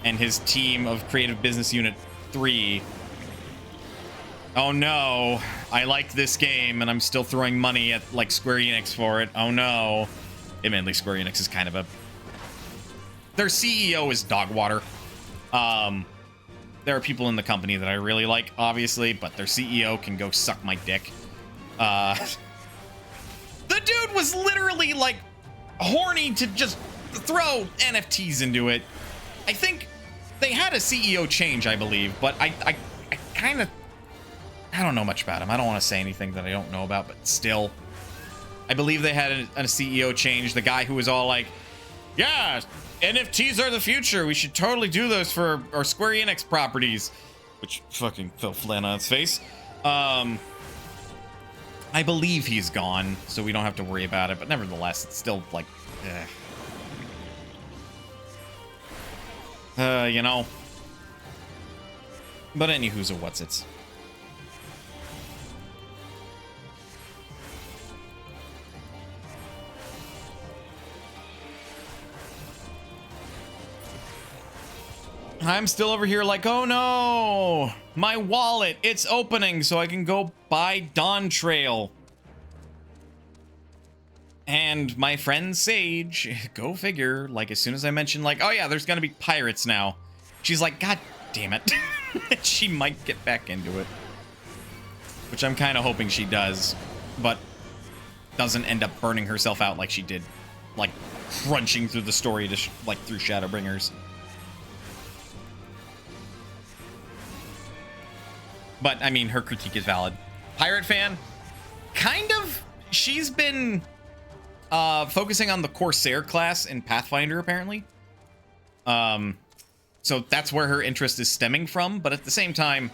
and his team of Creative Business Unit 3. Oh no, I like this game and I'm still throwing money at like Square Enix for it. Oh no. Admittedly, Square Enix is kind of a... Their CEO is dog water. There are people in the company that I really like, obviously, but their CEO can go suck my dick. The dude was literally like horny to just throw NFTs into it. I think they had a CEO change, I believe, but I kind of... I don't know much about him. I don't want to say anything that I don't know about, but still... I believe they had a CEO change. The guy who was all like, yeah, NFTs are the future. We should totally do those for our Square Enix properties. Which fucking fell flat on its face. I believe he's gone, so we don't have to worry about it. But nevertheless, it's still like, you know. But anywho's a what's-its. I'm still over here like, oh no, my wallet, it's opening so I can go buy Dawn Trail. And my friend Sage, go figure, like as soon as I mentioned like, oh yeah, there's gonna be pirates now. She's like, God damn it. She might get back into it. Which I'm kind of hoping she does, but doesn't end up burning herself out like she did, like crunching through the story to like through Shadowbringers. But, I mean, her critique is valid. Pirate fan? Kind of. She's been focusing on the Corsair class in Pathfinder, apparently. So that's where her interest is stemming from. But at the same time,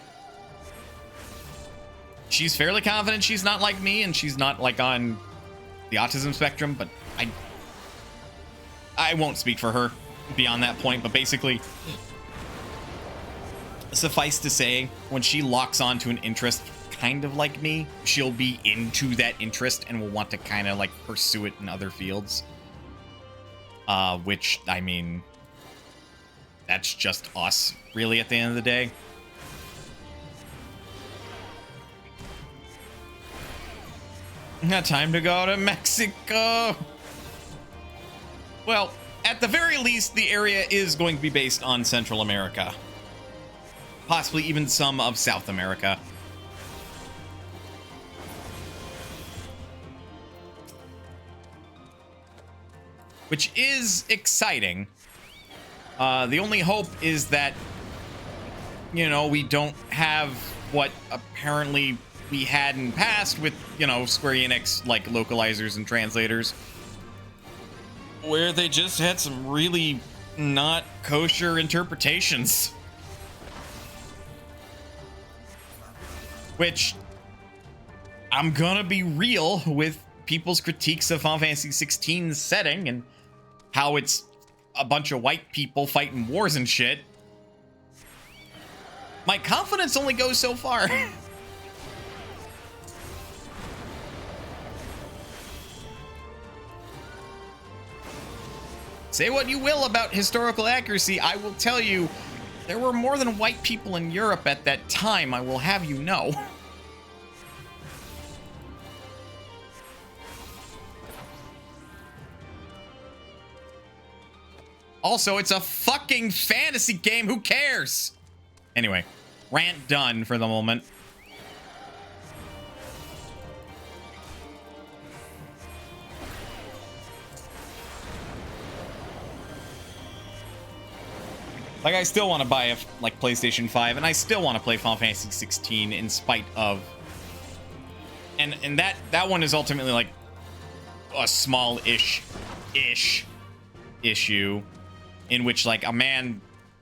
she's fairly confident she's not like me, and she's not, like, on the autism spectrum. But I won't speak for her beyond that point. But basically... Suffice to say, when she locks on to an interest kind of like me, she'll be into that interest and will want to kind of like pursue it in other fields. Which, I mean, that's just us, really, at the end of the day. Not time to go to Mexico. Well, at the very least, the area is going to be based on Central America. Possibly even some of South America. which is exciting. The only hope is that, you know, we don't have what apparently we had in past with, you know, Square Enix, like, localizers and translators, where they just had some really not kosher interpretations. Which, I'm gonna be real with people's critiques of Final Fantasy 16's setting and how it's a bunch of white people fighting wars and shit. My confidence only goes so far. Say what you will about historical accuracy, I will tell you, there were more than white people in Europe at that time, I will have you know. Also, it's a fucking fantasy game, who cares? Anyway, rant done for the moment. Like, I still want to buy a, like, PlayStation 5, and I still want to play Final Fantasy 16 in spite of... And that one is ultimately, like, a small-ish issue in which, like, a man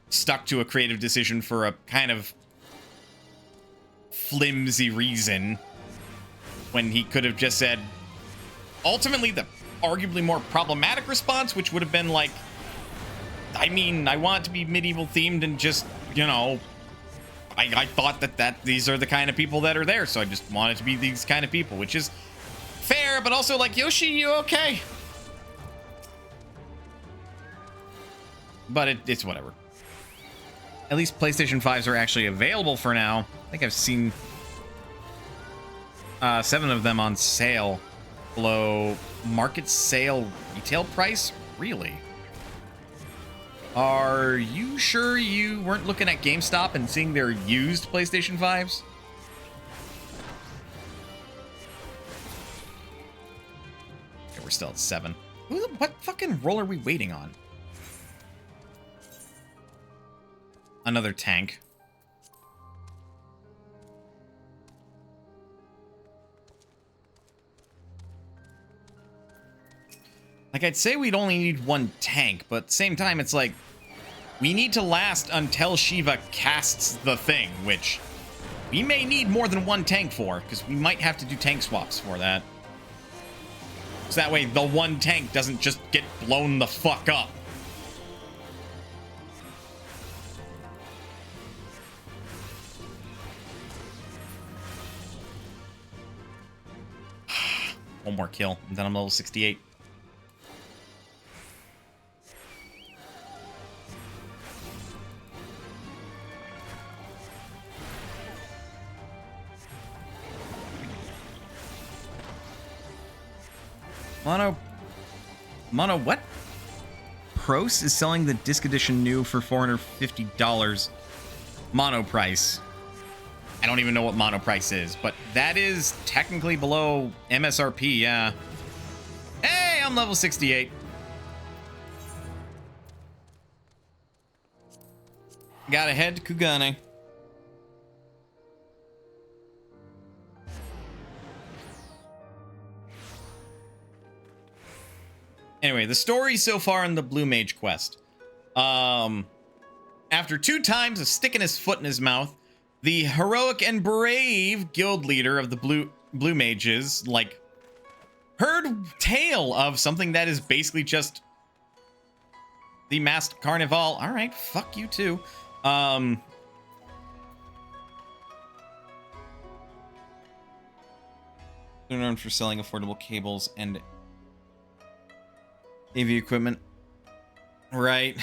stuck to a creative decision for a kind of flimsy reason when he could have just said, ultimately, the arguably more problematic response, which would have been, like, I mean, I want it to be medieval themed and just, you know, I thought that these are the kind of people that are there, so I just want it to be these kind of people, which is fair, but also like, Yoshi, you okay? But it's whatever. At least PlayStation 5s are actually available for now. I think I've seen 7 of them on sale below market sale retail price. Really? Are you sure you weren't looking at GameStop and seeing their used PlayStation 5s? Okay, we're still at 7. What fucking roll are we waiting on? Another tank. Like, I'd say we'd only need 1 tank, but at the same time, it's like, we need to last until Shiva casts the thing, which we may need more than 1 tank for, because we might have to do tank swaps for that. So that way, the 1 tank doesn't just get blown the fuck up. One more kill, and then I'm level 68. Mono what? Pros is selling the disc edition new for $450. Mono price. I don't even know what mono price is, but that is technically below MSRP, yeah. Hey, I'm level 68. Gotta head to Kugane. Anyway, the story so far in the Blue Mage quest. After 2 times of sticking his foot in his mouth, the heroic and brave guild leader of the Blue Mages, like, heard tale of something that is basically just the masked carnival. All right, fuck you too. They're known for selling affordable cables and AV equipment. Right.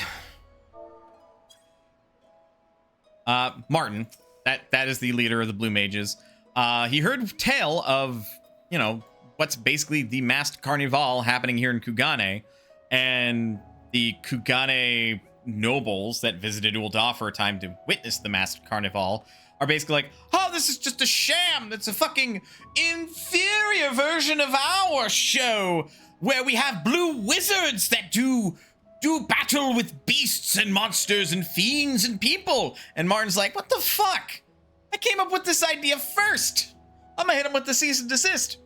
Martin, that is the leader of the Blue Mages. He heard tale of, you know, what's basically the masked carnival happening here in Kugane, and the Kugane nobles that visited Ul'dah for a time to witness the masked carnival are basically like, oh, this is just a sham. That's a fucking inferior version of our show. where we have blue wizards that do battle with beasts and monsters and fiends and people. And Martin's like, what the fuck? I came up with this idea first. I'm gonna hit him with the cease and desist.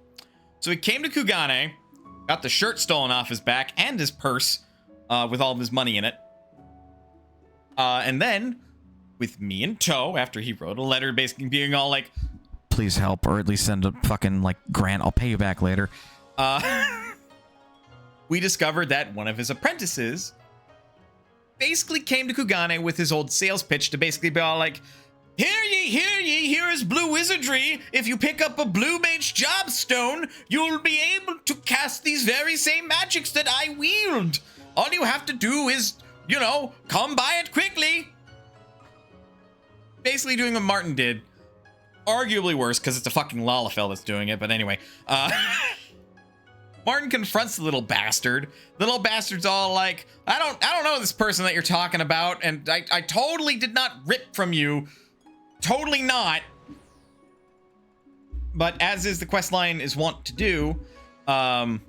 So he came to Kugane, got the shirt stolen off his back and his purse with all of his money in it. And then, with me in tow, after he wrote a letter basically being all like, please help, or at least send a fucking, like, grant, I'll pay you back later. We discovered that one of his apprentices basically came to Kugane with his old sales pitch to basically be all like, hear ye, here is blue wizardry. If you pick up a blue mage job stone, you'll be able to cast these very same magics that I wield. All you have to do is, you know, come by it quickly. Basically doing what Martin did. Arguably worse, because it's a fucking Lalafell that's doing it, but anyway. Martin confronts the little bastard. The little bastard's all like, I don't know this person that you're talking about, and I totally did not rip from you. Totally not. But as is the quest line is wont to do, damn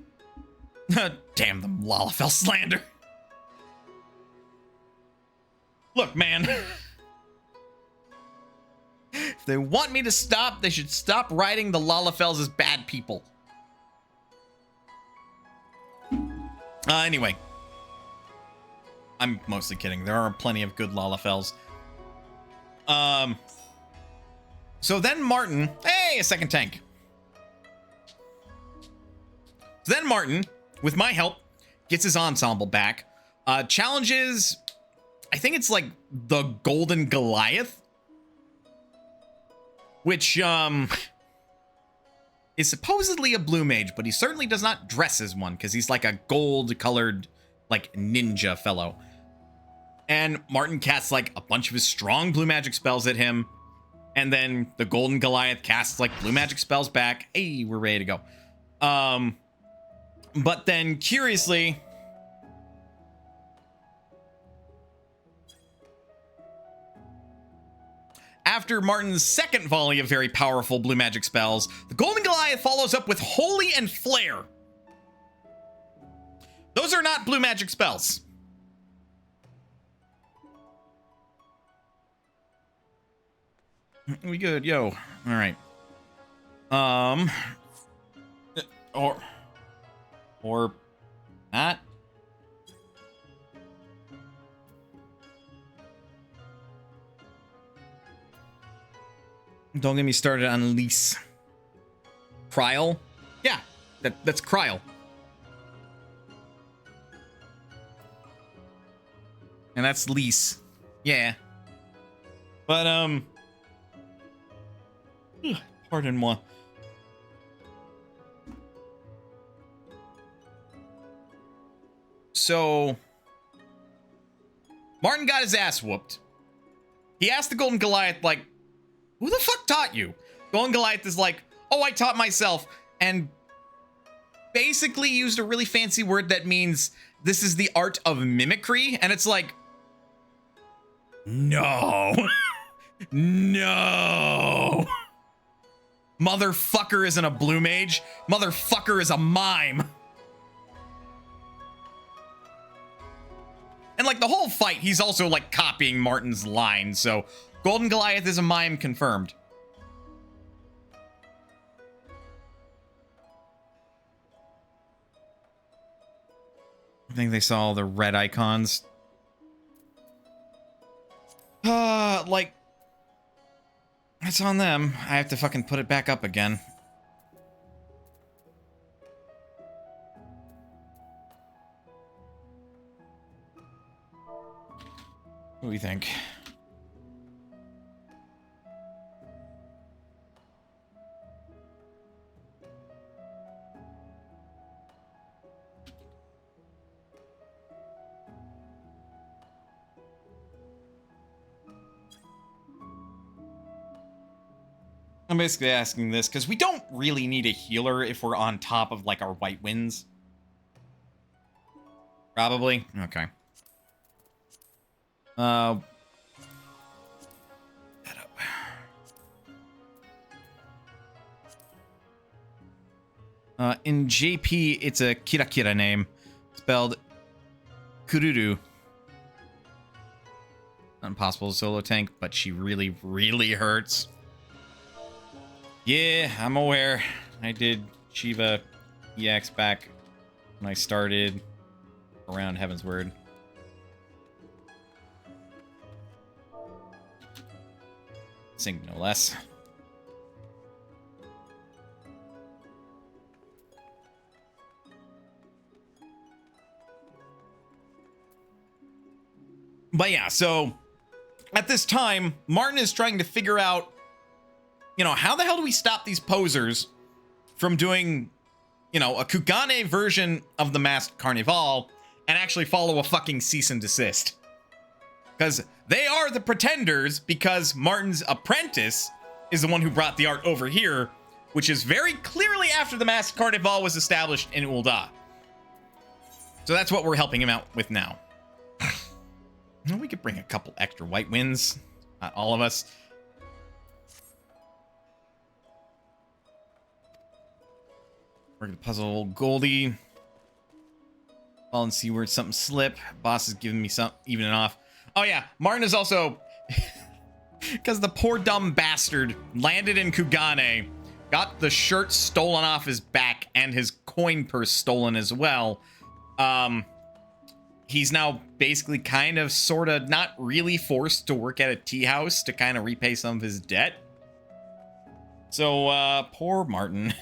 the Lalafell slander. Look, man. If they want me to stop, they should stop writing the Lalafells as bad people. Anyway. I'm mostly kidding. There are plenty of good Lalafells. So then Martin... Hey, a second tank. So then Martin, with my help, gets his ensemble back. Challenges... I think it's like the Golden Goliath. Which, is supposedly a blue mage, but he certainly does not dress as one, because he's like a gold-colored, like, ninja fellow. And Martin casts, like, a bunch of his strong blue magic spells at him, and then the Golden Goliath casts, like, blue magic spells back. Hey, we're ready to go. But then, curiously... After Martin's second volley of very powerful blue magic spells, the Golden Goliath follows up with Holy and Flare. Those are not blue magic spells. We good, yo. All right. Or not. Don't get me started on Lease. Kryl? Yeah, that's Kryl. And that's Lease. Yeah. But, pardon moi. So, Martin got his ass whooped. He asked the Golden Goliath, like, who the fuck taught you? Golden Goliath is like, oh, I taught myself, and basically used a really fancy word that means this is the art of mimicry, and it's like, no. No. Motherfucker isn't a blue mage. Motherfucker is a mime. And like the whole fight, he's also like copying Martin's line, so Golden Goliath is a mime confirmed. I think they saw all the red icons. Like, it's on them. I have to fucking put it back up again. What do we think? I'm basically asking this because we don't really need a healer if we're on top of like our white winds. Probably. Okay. That up. In JP, it's a Kira Kira name, spelled Kururu. Impossible solo tank, but she really, really hurts. Yeah, I'm aware. I did Shiva EX back when I started around Heaven's Word. Sing no less. But yeah, so at this time, Martin is trying to figure out, you know, how the hell do we stop these posers from doing, you know, a Kugane version of the Masked Carnival and actually follow a fucking cease and desist? Because they are the pretenders, because Martin's apprentice is the one who brought the art over here, which is very clearly after the Masked Carnival was established in Ul'dah. So that's what we're helping him out with now. We could bring a couple extra white winds. Not all of us. We're gonna puzzle old Goldie. Fall and see where something slip. Boss is giving me some evening off. Oh yeah, Martin is also... Because the poor dumb bastard landed in Kugane, got the shirt stolen off his back and his coin purse stolen as well. He's now basically kind of sort of not really forced to work at a tea house to kind of repay some of his debt. So, poor Martin.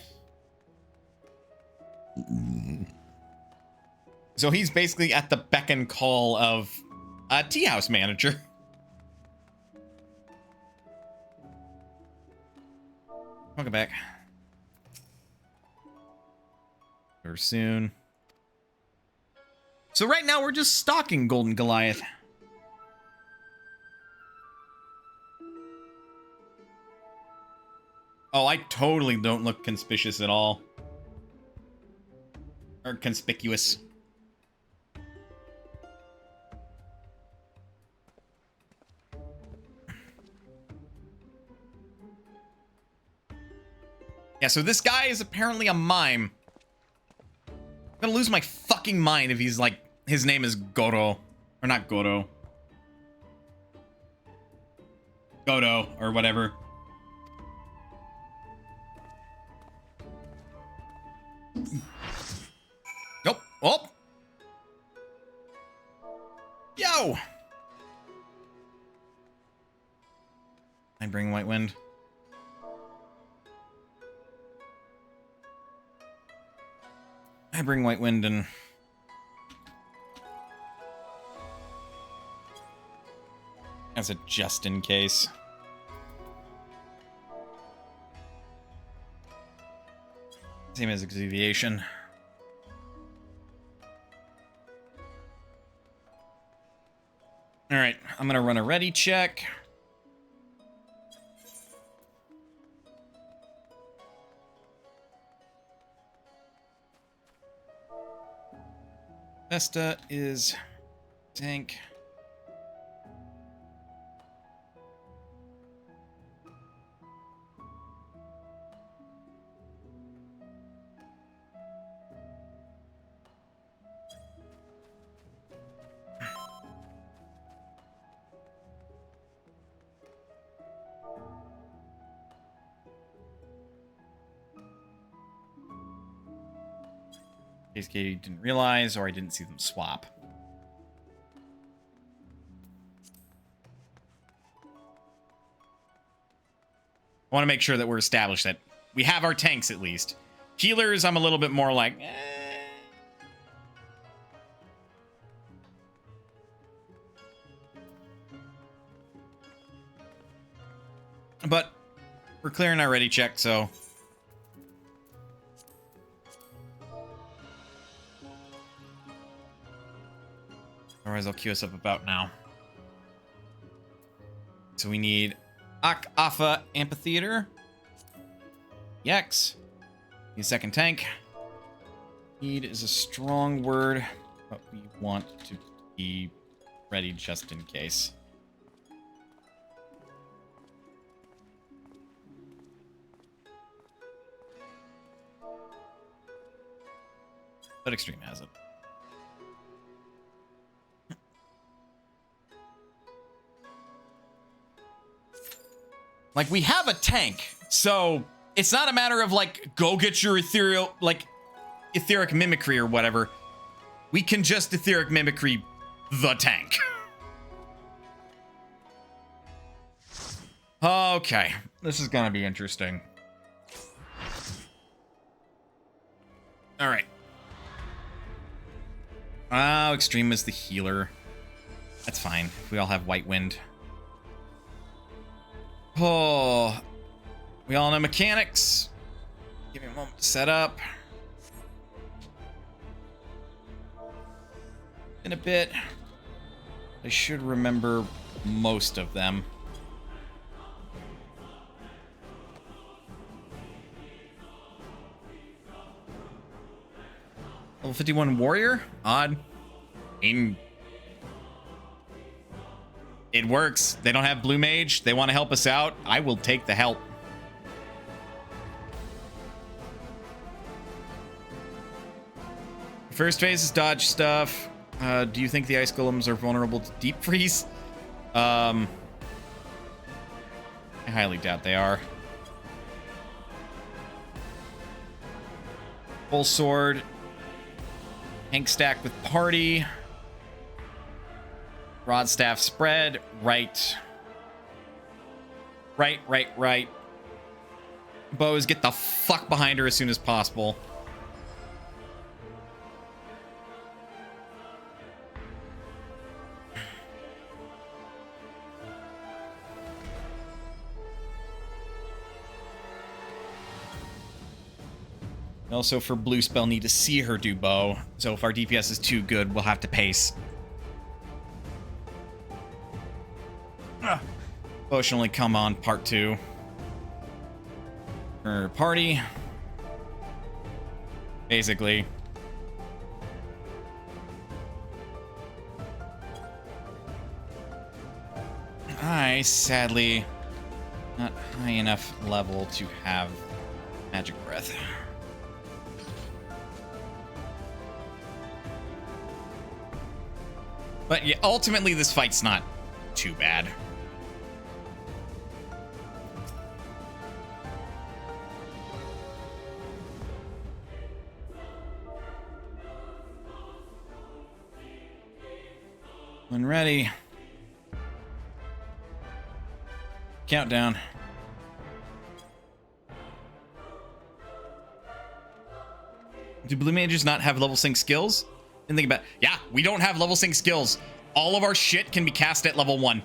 So he's basically at the beck and call of a tea house manager. Welcome back. Or soon. So right now we're just stalking Golden Goliath. Oh, I totally don't look conspicuous at all. Or conspicuous. Yeah, so this guy is apparently a mime. I'm gonna lose my fucking mind if he's like, his name is Goro. Or not Goro. Godo, or whatever. Nope. Oh! Yo! I bring White Wind. I bring White Wind and... as a just in case. Same as Exuviation. Alright, I'm gonna run a ready check. Vesta is tank. In case Katie didn't realize, or I didn't see them swap. I want to make sure that we're established that we have our tanks at least. Healers, I'm a little bit more like, But we're clearing our ready check, so... Otherwise, I'll queue us up about now. So we need Alpha Amphitheater. EX. Need a second tank. Need is a strong word, but we want to be ready just in case. but Extreme has it. Like, we have a tank, so it's not a matter of, like, go get your ethereal, like, etheric mimicry or whatever. We can just etheric mimicry the tank. Okay, this is gonna be interesting. All right. Oh, Extreme is the healer. That's fine. We all have White Wind. Oh, we all know mechanics. Give me a moment to set up. In a bit. I should remember most of them. Level 51 warrior? Odd. It works. They don't have blue mage. They want to help us out. I will take the help. First phase is dodge stuff. Do you think the ice golems are vulnerable to deep freeze? I highly doubt they are. Full sword. Hank stack with party. Rod staff spread. Right. Right. Bows, get the fuck behind her as soon as possible. Also, for blue spell, need to see her do bow. So if our DPS is too good, we'll have to pace. Bow should only come on part 2. Her party. Basically. I, sadly, not high enough level to have magic breath. But yeah, ultimately this fight's not too bad. When ready. Countdown. Do blue mages not have level sync skills? And think about, yeah, we don't have level sync skills. All of our shit can be cast at level 1.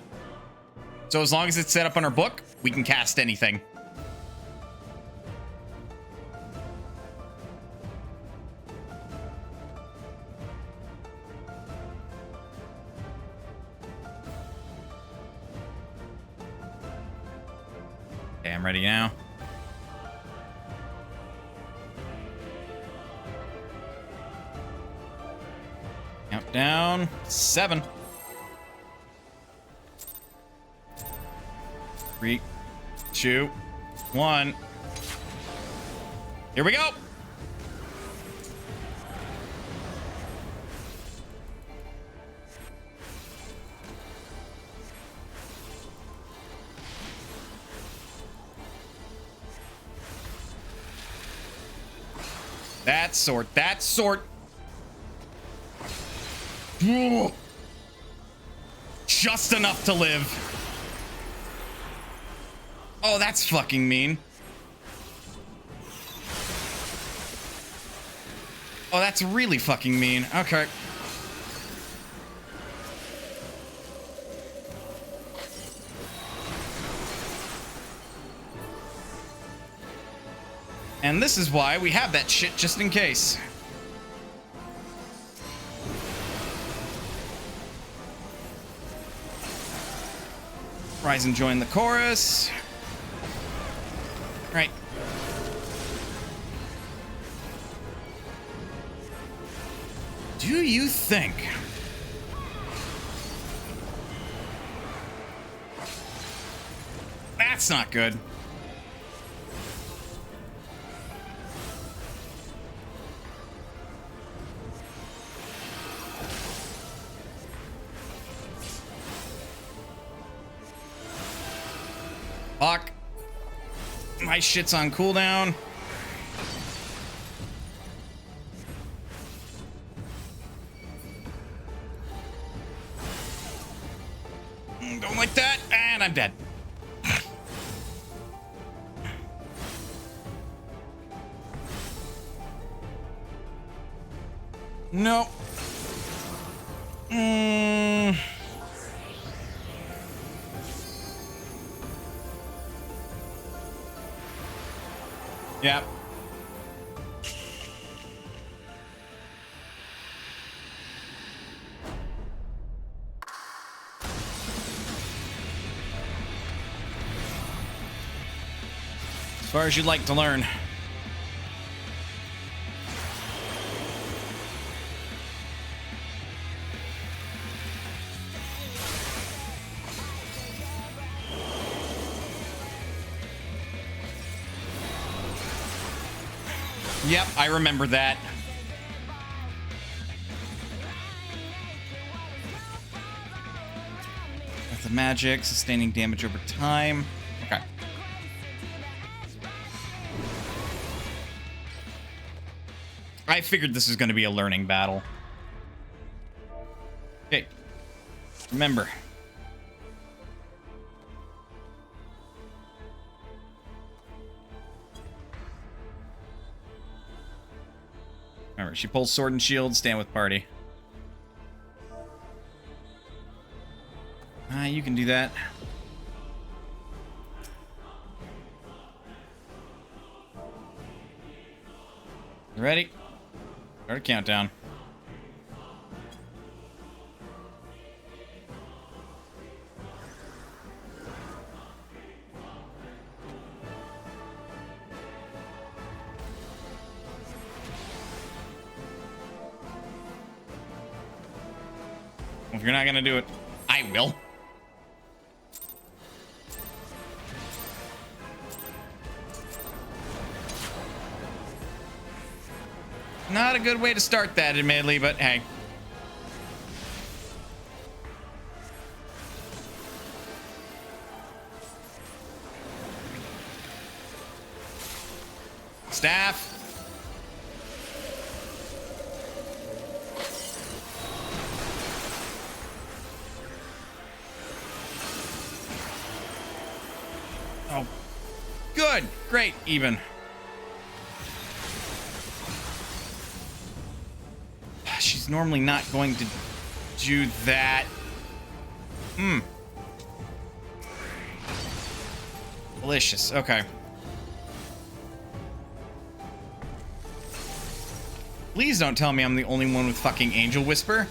So as long as it's set up on our book, we can cast anything. Okay, I'm ready now. Countdown. 7. 3, 2, 1. Here we go. That sort. That sort. Ooh. Just enough to live. Oh, that's fucking mean. Oh, that's really fucking mean. Okay. And this is why we have that shit just in case. Rise and join the chorus. Right. Do you think that's not good? My shit's on cooldown. Don't like that. And I'm dead. No. Yep. As far as you'd like to learn. Yep, I remember that. With the magic, sustaining damage over time. Okay. I figured this was going to be a learning battle. Okay. Remember. Remember, she pulls sword and shield, stand with party. You can do that. You ready? Start a countdown. If you're not gonna do it, I will. Not a good way to start that, admittedly, but hey. Staff. Oh, good. Great, even. She's normally not going to do that. Delicious. Okay. Please don't tell me I'm the only one with fucking Angel Whisper.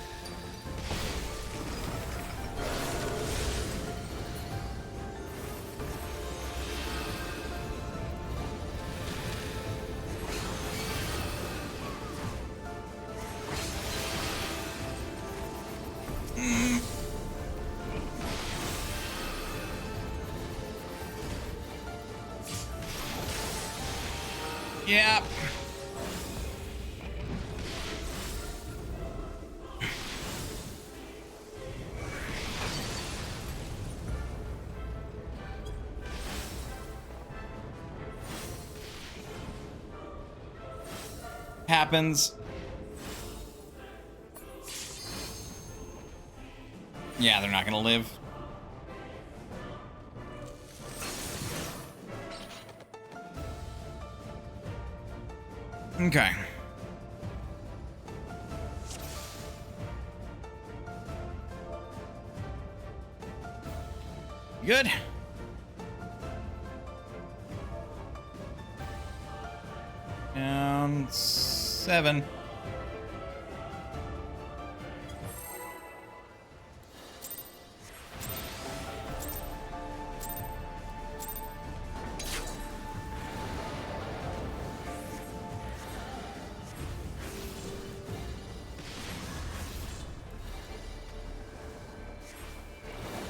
Yeah. Happens. Yeah, they're not gonna live. Okay. Good. Down 7.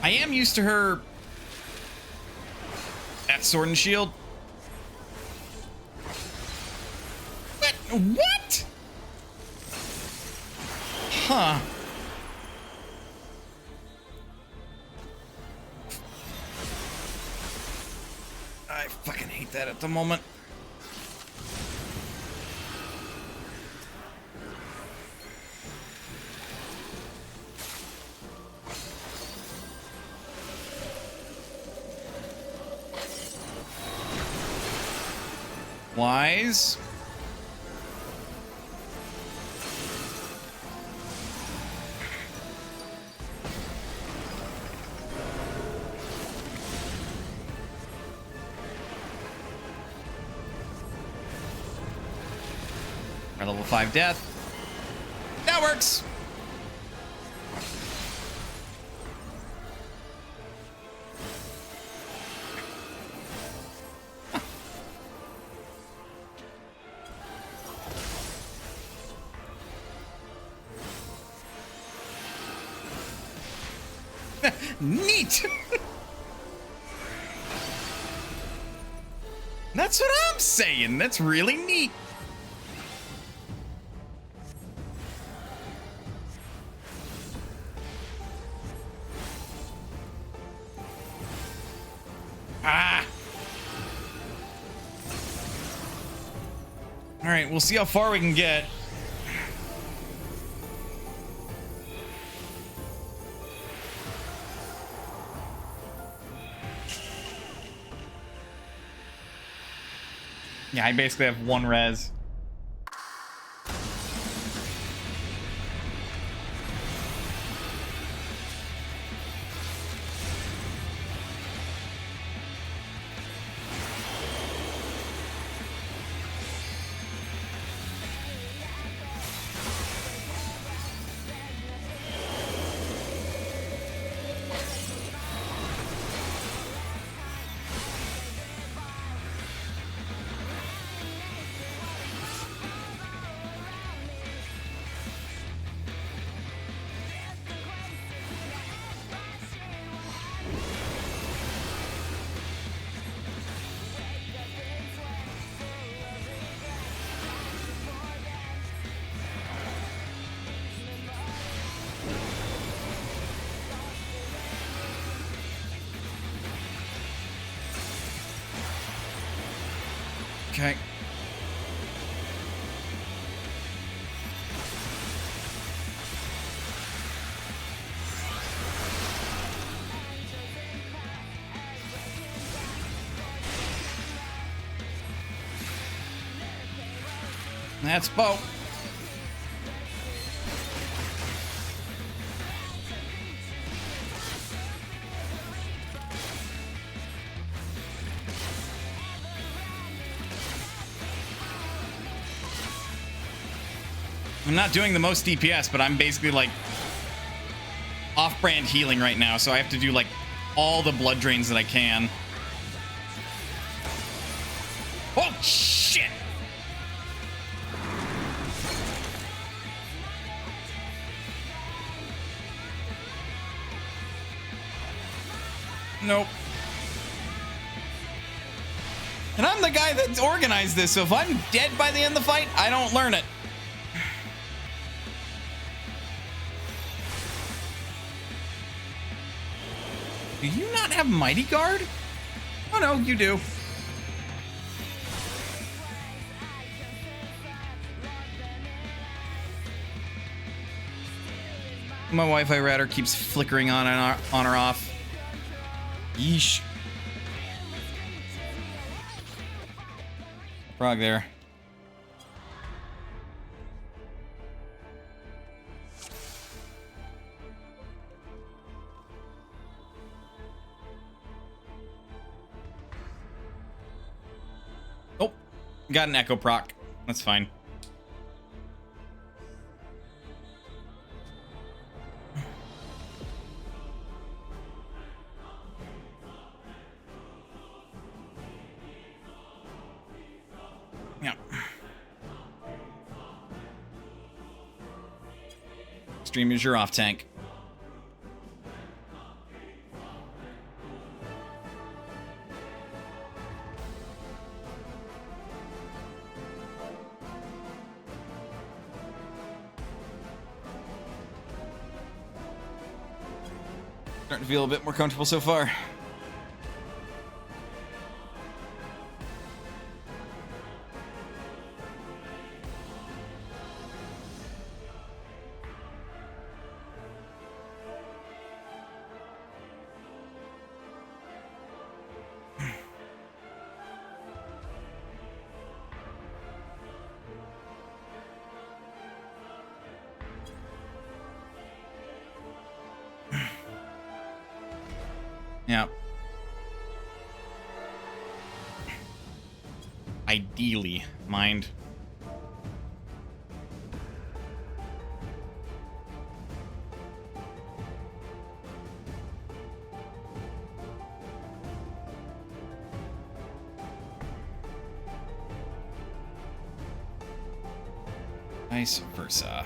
I am used to her at Sword and Shield. What? Huh. I fucking hate like that at the moment. Wise. Our level 5 death. That works. Neat. That's what I'm saying. That's really neat. Ah. All right, we'll see how far we can get. Yeah, I basically have one res. Okay. That's Bo. I'm not doing the most DPS, but I'm basically like off-brand healing right now, so I have to do like all the blood drains that I can. Oh shit! Nope. And I'm the guy that organized this, so if I'm dead by the end of the fight, I don't learn it. Do you not have Mighty Guard? Oh no, you do. My Wi-Fi router keeps flickering on or off. Yeesh. Frog there. Oh, got an echo proc. That's fine. Yeah. Stream is your off tank. Starting to feel a bit more comfortable so far. Yeah. Ideally, mind. Vice versa.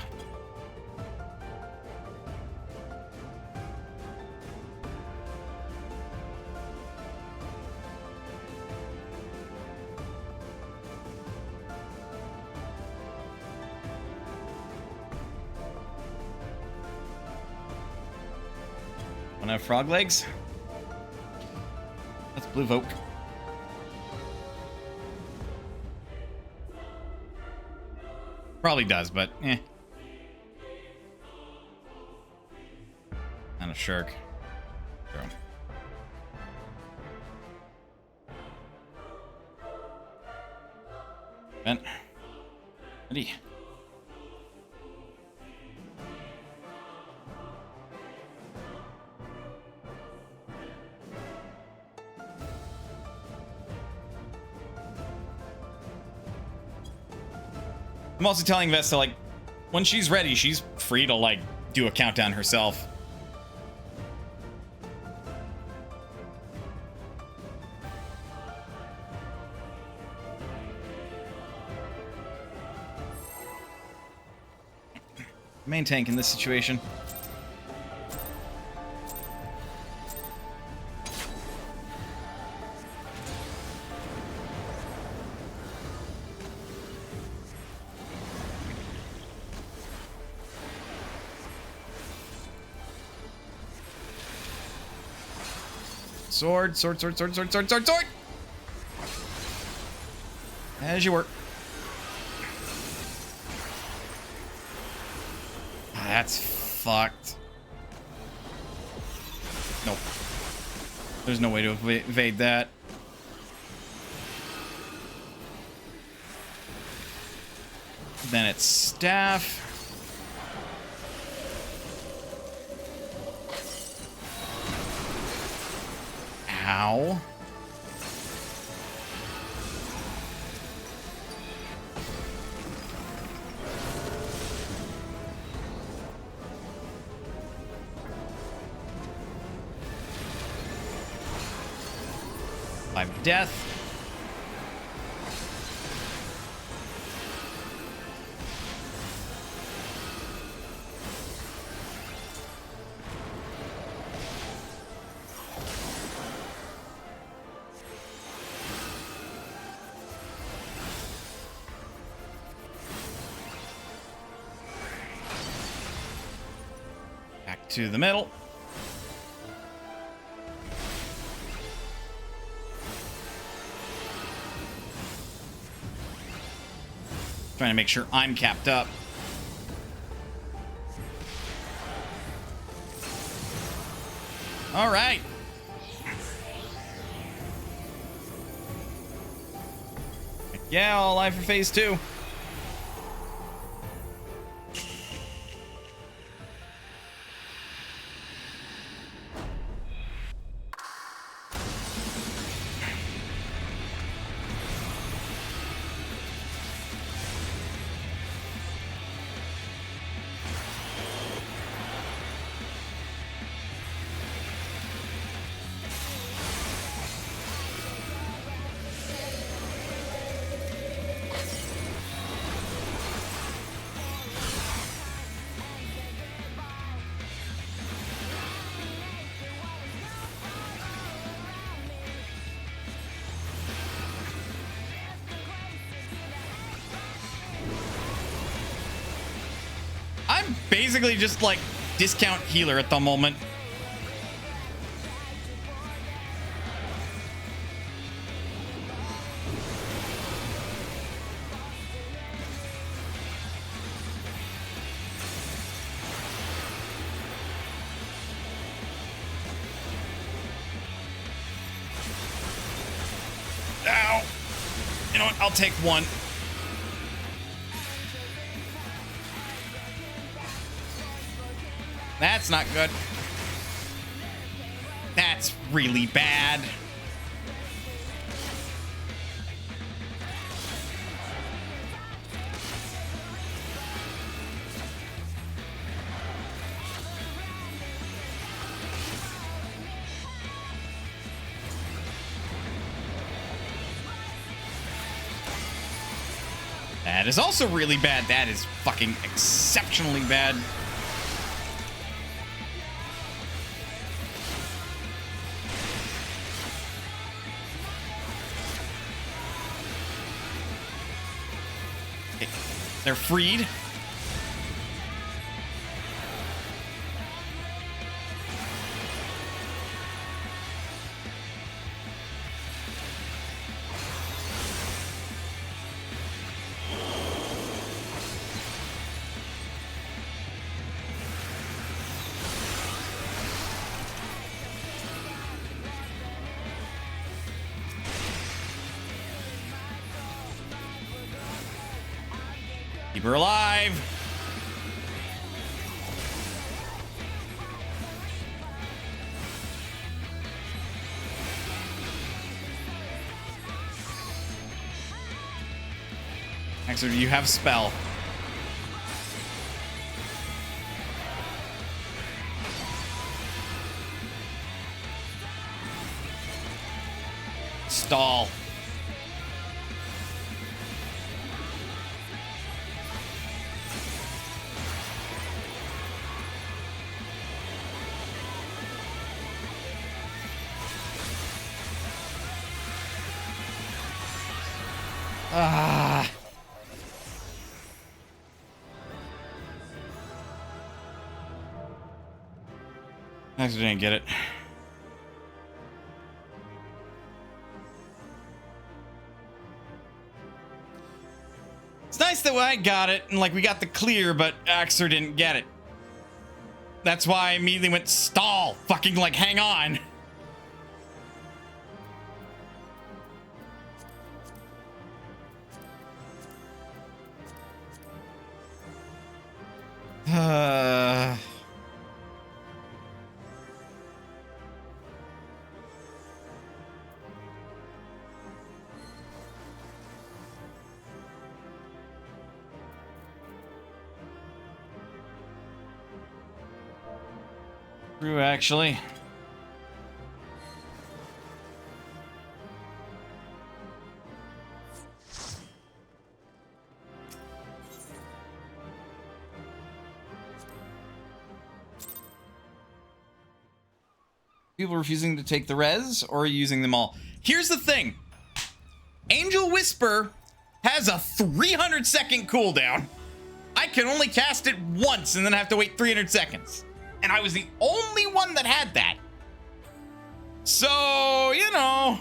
Wanna have frog legs? That's blue vote. Probably does, but eh. Not a shark. True. Vent. Ready. I'm also telling Vesta, like, when she's ready, she's free to, like, do a countdown herself. Main tank in this situation. Sword, sword, sword, sword, sword, sword, sword, sword! As you work. That's fucked. Nope. There's no way to evade that. Then it's staff. Ow. Live death. Back to the middle. Trying to make sure I'm capped up. All right. Yeah, all live for phase 2. I'm basically just like discount healer at the moment. Ow. You know what? I'll take one. That's not good. That's really bad. That is also really bad. That is fucking exceptionally bad. Okay. They're freed. Keep her alive. Axer, do you have spell? Stall. Ah. Actually didn't get it. It's nice that I got it and like we got the clear, but Axer didn't get it. That's why I immediately went stall. Fucking like hang on. True, actually. People refusing to take the res or using them all. Here's the thing. Angel Whisper has a 300-second cooldown. I can only cast it once and then I have to wait 300 seconds. And I was the only one that had that. So, you know.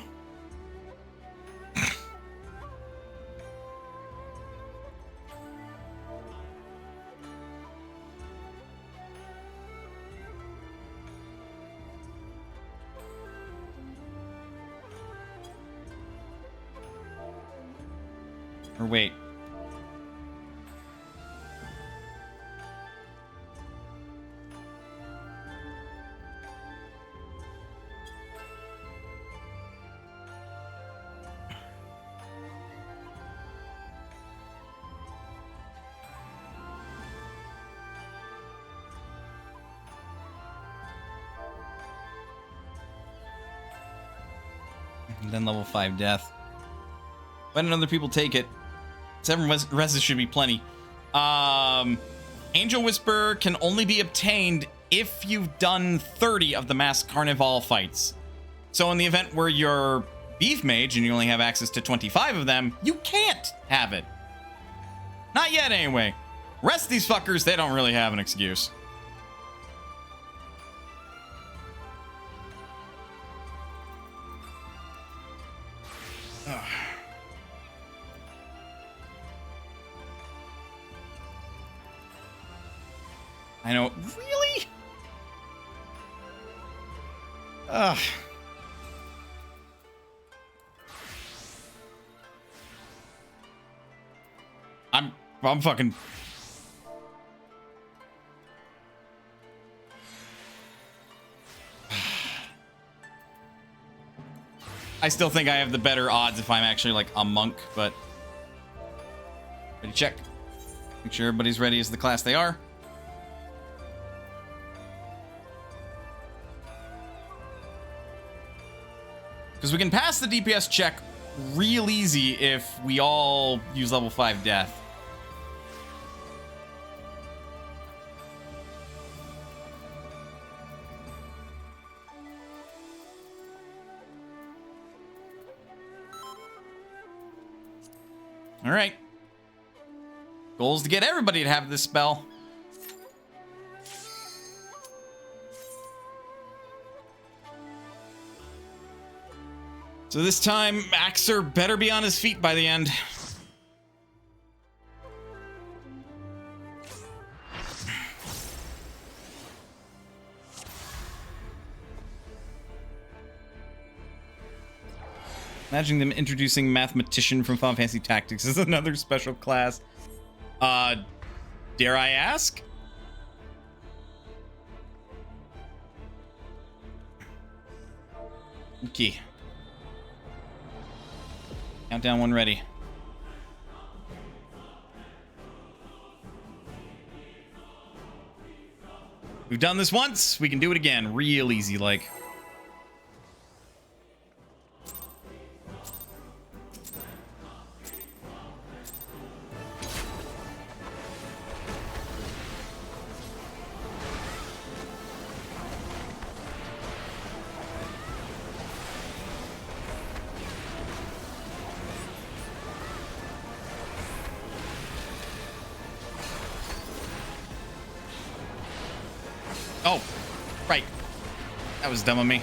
Or wait. And then level 5 death. Why didn't other people take it? 7 reses should be plenty. Angel Whisper can only be obtained if you've done 30 of the Masked Carnival fights. So in the event where you're Beef Mage and you only have access to 25 of them, you can't have it. Not yet, anyway. Rest of these fuckers, they don't really have an excuse. I know. Really? Ugh. I'm fucking... I still think I have the better odds if I'm actually like a monk, but ready, check. Make sure everybody's ready as the class they are. Because we can pass the DPS check real easy if we all use level 5 death. All right. Goal is to get everybody to have this spell. So this time, Axer better be on his feet by the end. Imagine them introducing Mathematician from Final Fantasy Tactics as another special class. Dare I ask? Okay. Countdown one ready. We've done this once. We can do it again. Real easy, like. Oh, right. That was dumb of me.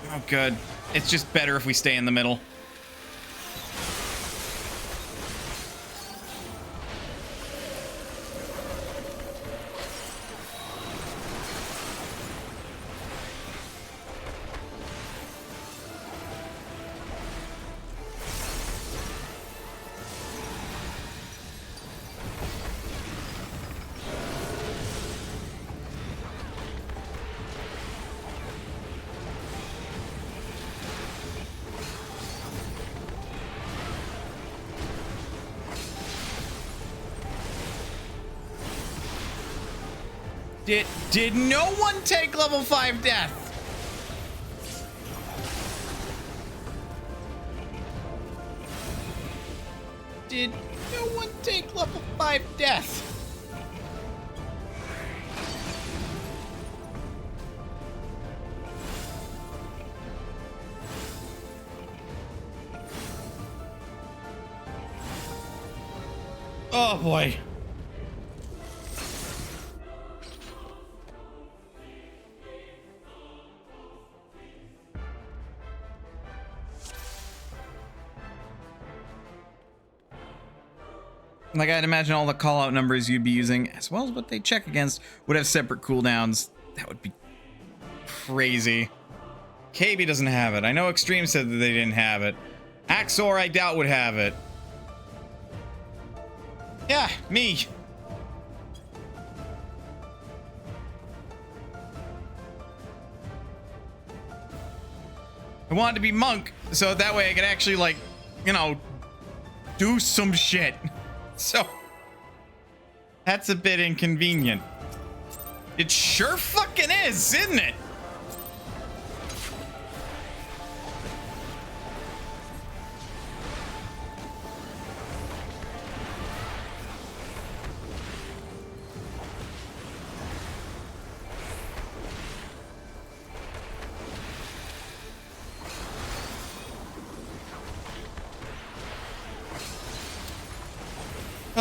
Oh, good. It's just better if we stay in the middle. Did no one take level 5 death? Did no one take level 5 death? Oh boy. Like, I'd imagine all the call-out numbers you'd be using, as well as what they check against, would have separate cooldowns. That would be crazy. KB doesn't have it. I know Extreme said that they didn't have it. Axor, I doubt, would have it. Yeah, me. I wanted to be monk, so that way I could actually, like, you know, do some shit. So, that's a bit inconvenient. It sure fucking is, isn't it?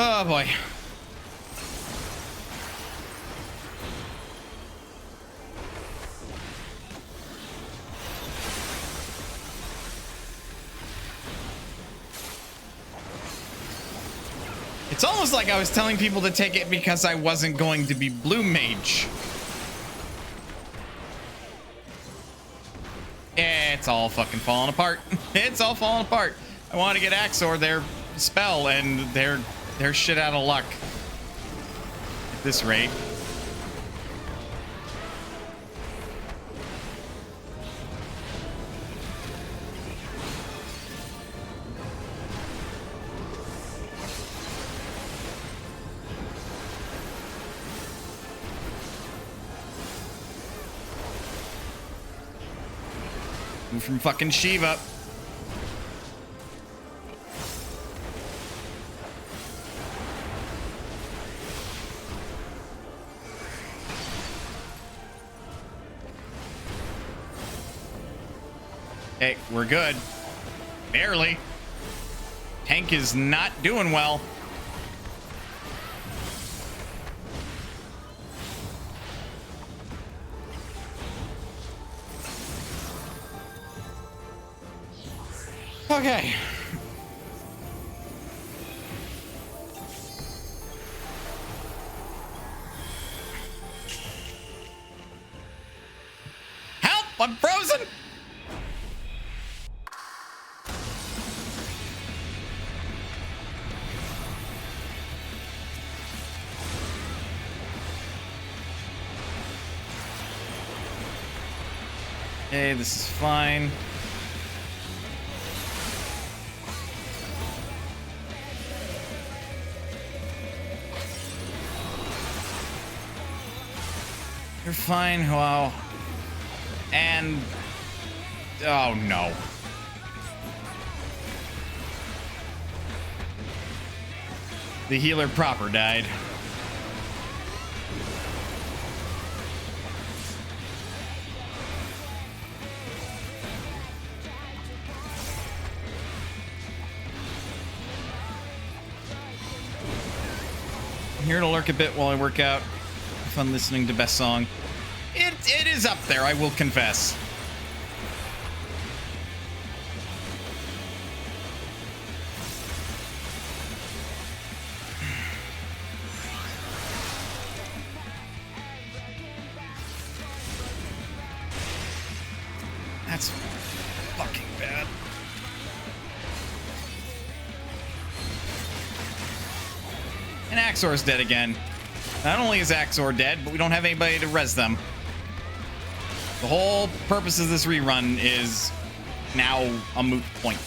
Oh boy. It's almost like I was telling people to take it because I wasn't going to be blue mage. It's all fucking falling apart. It's all falling apart. I want to get Axor their spell, and they're shit out of luck at this rate. from fucking Shiva. Hey, we're good. Barely. Tank is not doing well. Okay. Help! I'm frozen! Okay, this is fine. You're fine, wow. And... oh, no. The healer proper died. I'm here to lurk a bit while I work out. Fun listening to best song. It is up there, I will confess. That's fucking bad. And Axor's dead again. Not only is Axor dead, but we don't have anybody to res them. The whole purpose of this rerun is now a moot point.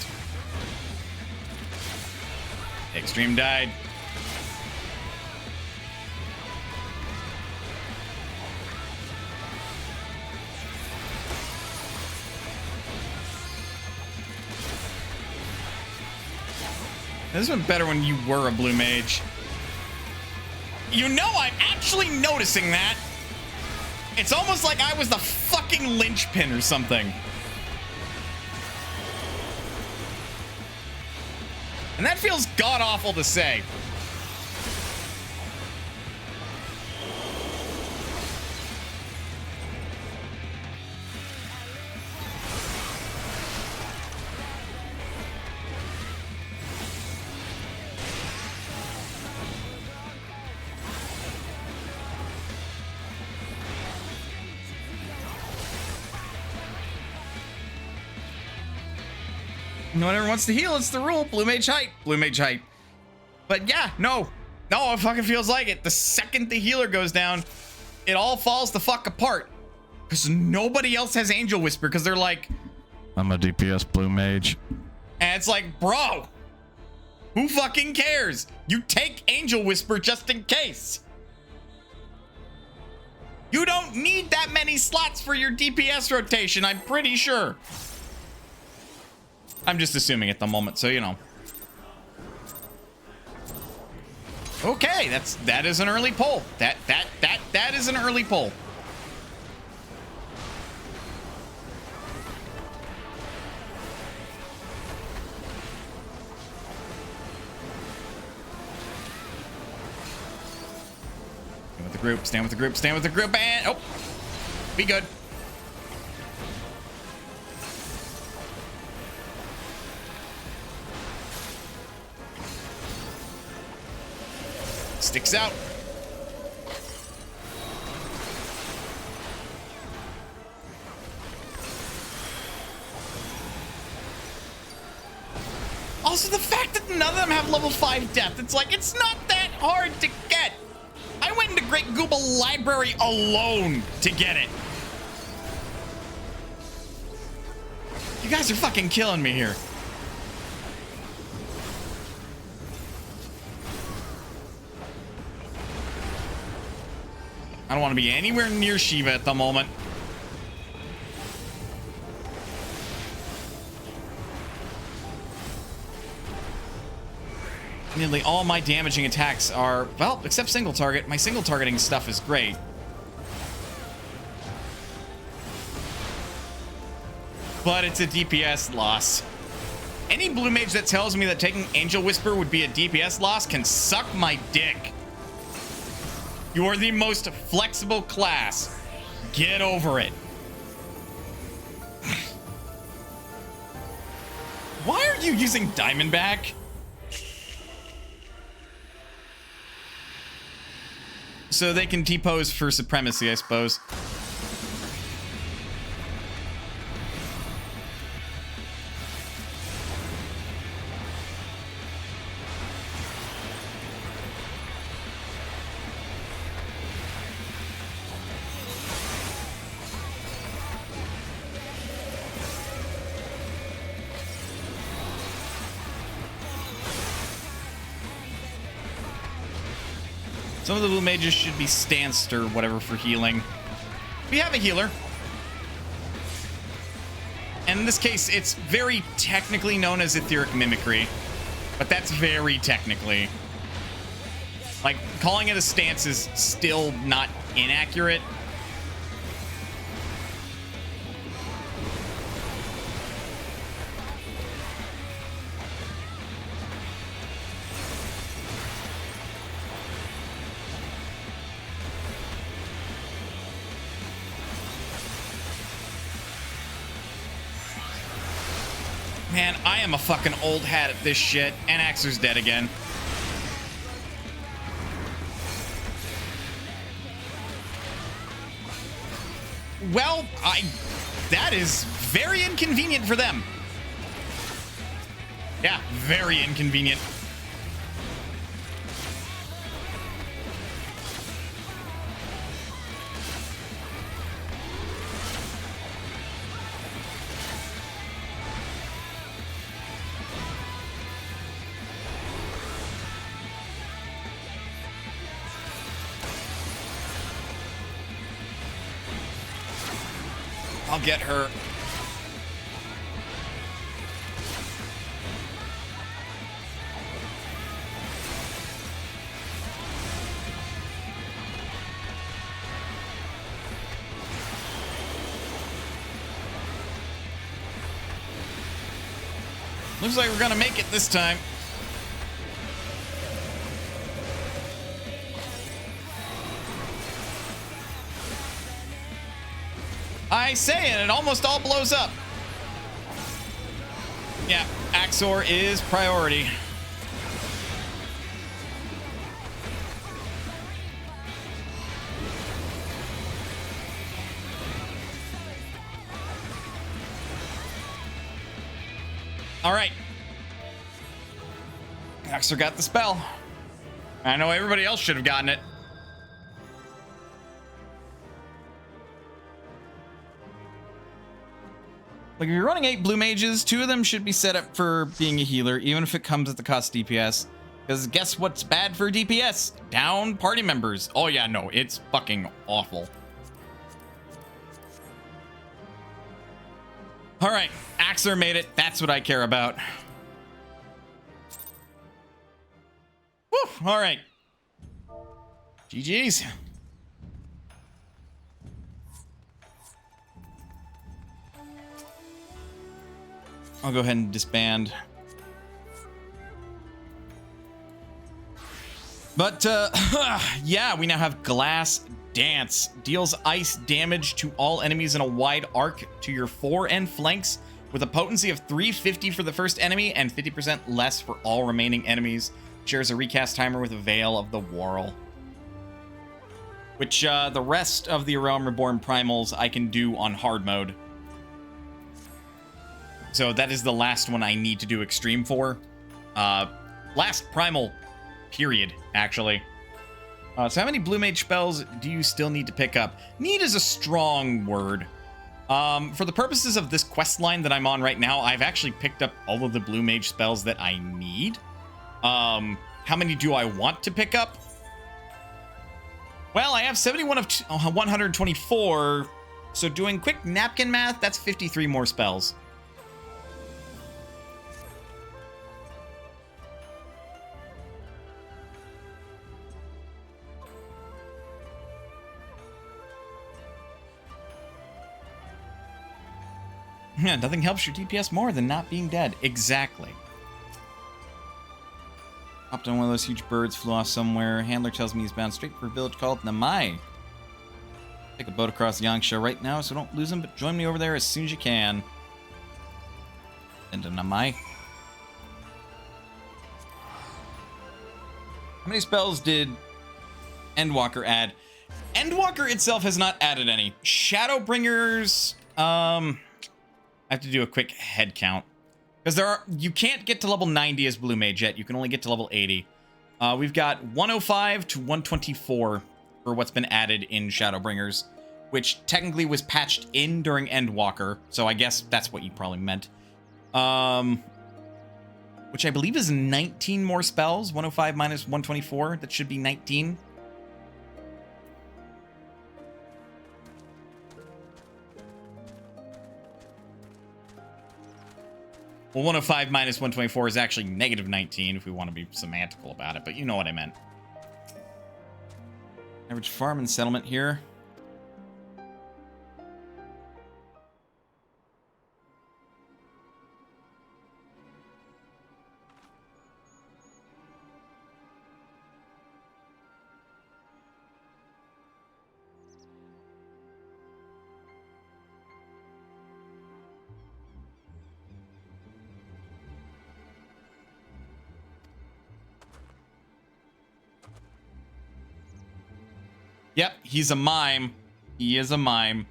Extreme died. This would have been better when you were a blue mage. You know, I'm actually noticing that. It's almost like I was the fucking linchpin or something. And that feels god-awful to say. No one ever wants to heal. It's the rule. Blue mage height. Blue mage height. But yeah, no. No, it fucking feels like it. The second the healer goes down, it all falls the fuck apart. Because nobody else has Angel Whisper because they're like, I'm a DPS blue mage. And it's like, bro, who fucking cares? You take Angel Whisper just in case. You don't need that many slots for your DPS rotation, I'm pretty sure. I'm just assuming at the moment, so you know. Okay, that is an early pull. That is an early pull. Stand with the group, stand with the group, stand with the group, and oh, be good. Sticks out. Also, the fact that none of them have level 5 depth, it's like, it's not that hard to get. I went into Great Gooba Library alone to get it. You guys are fucking killing me here. I don't want to be anywhere near Shiva at the moment. Nearly all my damaging attacks are, well, except single target. My single targeting stuff is great. But it's a DPS loss. Any blue mage that tells me that taking Angel Whisper would be a DPS loss can suck my dick. You are the most flexible class. Get over it. Why are you using Diamondback? So they can T-pose for supremacy, I suppose. Some of the blue mages should be stanced or whatever for healing. We have a healer. And in this case, it's very technically known as etheric mimicry. But that's very technically. Like, calling it a stance is still not inaccurate. Man, I am a fucking old hat at this shit. And Axer's dead again. Well, that is very inconvenient for them. Yeah, very inconvenient. I'll get her. Looks like we're gonna make it this time. I say it, it almost all blows up. Yeah, Axor is priority. All right. Axor got the spell. I know everybody else should have gotten it. Like, if you're running 8 blue mages, 2 of them should be set up for being a healer, even if it comes at the cost of DPS. Because guess what's bad for DPS? Down party members. Oh yeah, no, it's fucking awful. All right, Axor made it. That's what I care about. Woo, all right. GG's. I'll go ahead and disband. But, yeah, we now have Glass Dance. Deals ice damage to all enemies in a wide arc to your fore and flanks with a potency of 350 for the first enemy and 50% less for all remaining enemies. Shares a recast timer with a Veil of the Whorl. Which, the rest of the Realm Reborn Primals I can do on hard mode. So that is the last one I need to do extreme for. Last primal, period, actually. So how many blue mage spells do you still need to pick up? Need is a strong word. For the purposes of this quest line that I'm on right now, I've actually picked up all of the blue mage spells that I need. How many do I want to pick up? Well, I have 71 of 124. So doing quick napkin math, that's 53 more spells. Yeah, nothing helps your DPS more than not being dead. Exactly. Hopped on one of those huge birds, flew off somewhere. Handler tells me he's bound straight for a village called Namai. Take a boat across Yangsha right now, so don't lose him, but join me over there as soon as you can. Into Namai. How many spells did Endwalker add? Endwalker itself has not added any. Shadowbringers, I have to do a quick head count. Because you can't get to level 90 as Blue Mage yet. You can only get to level 80. We've got 105 to 124 for what's been added in Shadowbringers, which technically was patched in during Endwalker. So I guess that's what you probably meant. Which I believe is 19 more spells. 105 minus 124. That should be 19. Well, 105 minus 124 is actually negative 19 if we want to be semantical about it, but you know what I meant. Average farm and settlement here. Yep, he's a mime. He is a mime.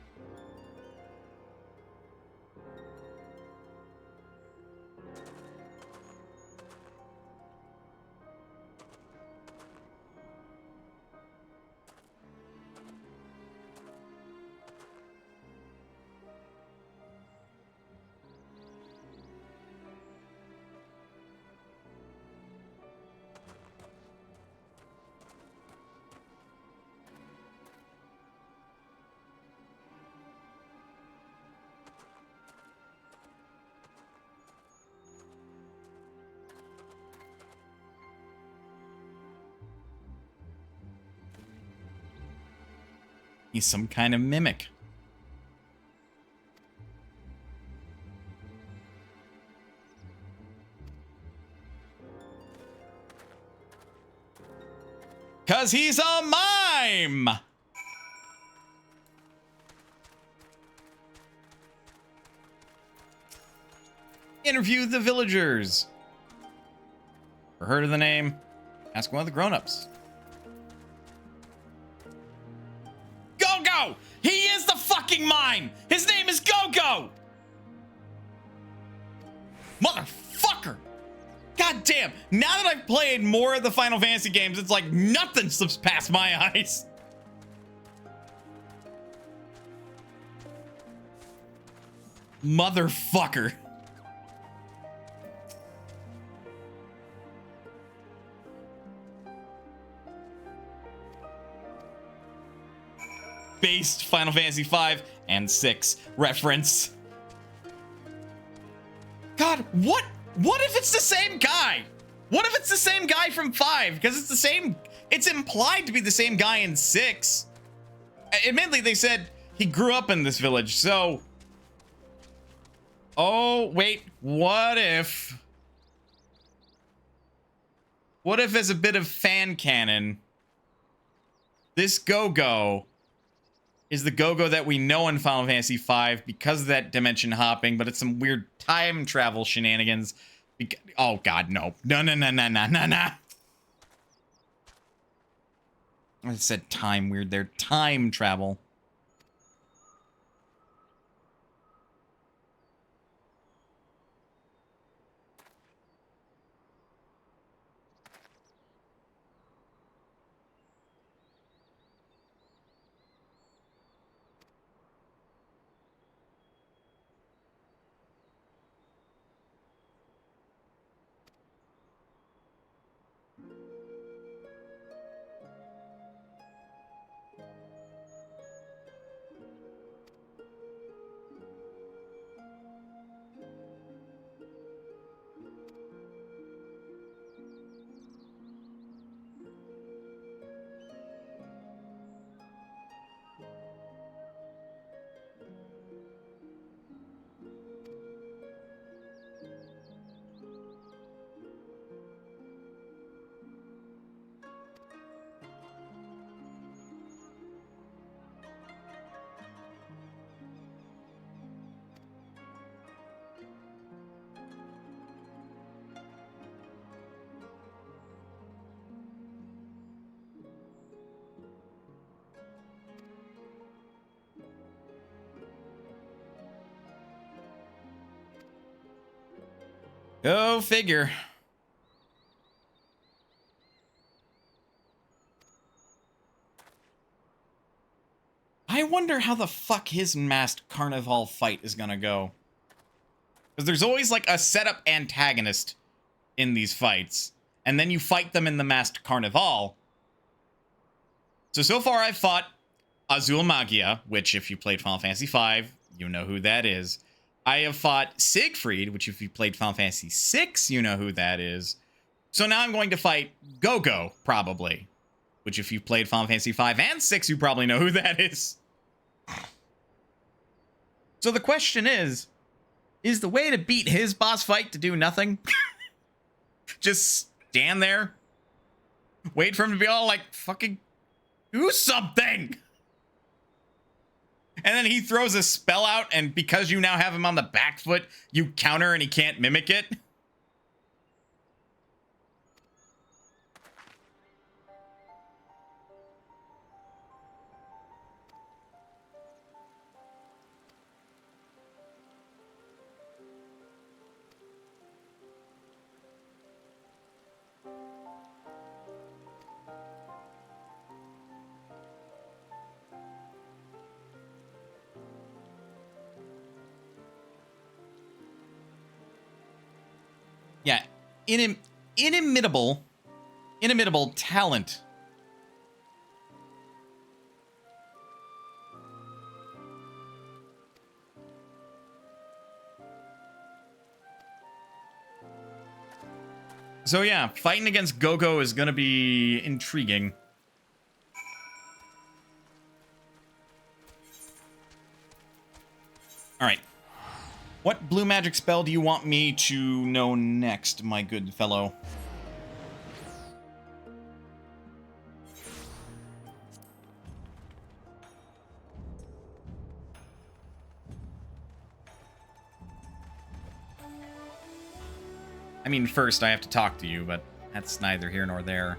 He's some kind of mimic. Cause he's a mime! Interview the villagers. Ever heard of the name? Ask one of the grown-ups. Go-Go! He is the fucking mime! His name is Go-Go! Motherfucker! God damn! Now that I've played more of the Final Fantasy games, it's like nothing slips past my eyes. Motherfucker. Based Final Fantasy 5 and 6 reference. God, what if it's the same guy? What if it's the same guy from 5? Because it's the same, it's implied to be the same guy in 6. Admittedly, they said he grew up in this village, so... Oh, wait, what if as a bit of fan canon, this Go-Go is the Go-Go that we know in Final Fantasy V because of that dimension hopping, but it's some weird time travel shenanigans. Oh god, no. No. I said time weird there. Time travel. Go figure. I wonder how the fuck his masked carnival fight is gonna go. Because there's always like a setup antagonist in these fights. And then you fight them in the masked carnival. So far I've fought Azul Magia, which if you played Final Fantasy V, you know who that is. I have fought Siegfried, which if you played Final Fantasy VI, you know who that is. So now I'm going to fight Go-Go, probably. Which if you played Final Fantasy V and VI, you probably know who that is. So the question is the way to beat his boss fight to do nothing? Just stand there? Wait for him to be all like, fucking do something! And then he throws a spell out, and because you now have him on the back foot, you counter and he can't mimic it? Yeah, inimitable talent. So yeah, fighting against Go-Go is gonna be intriguing. All right. What blue magic spell do you want me to know next, my good fellow? I mean, first I have to talk to you, but that's neither here nor there.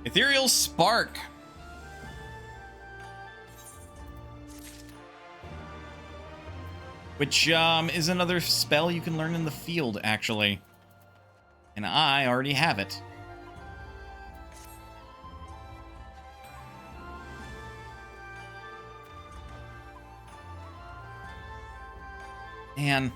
Ethereal Spark. Which is another spell you can learn in the field, actually. And I already have it. Man.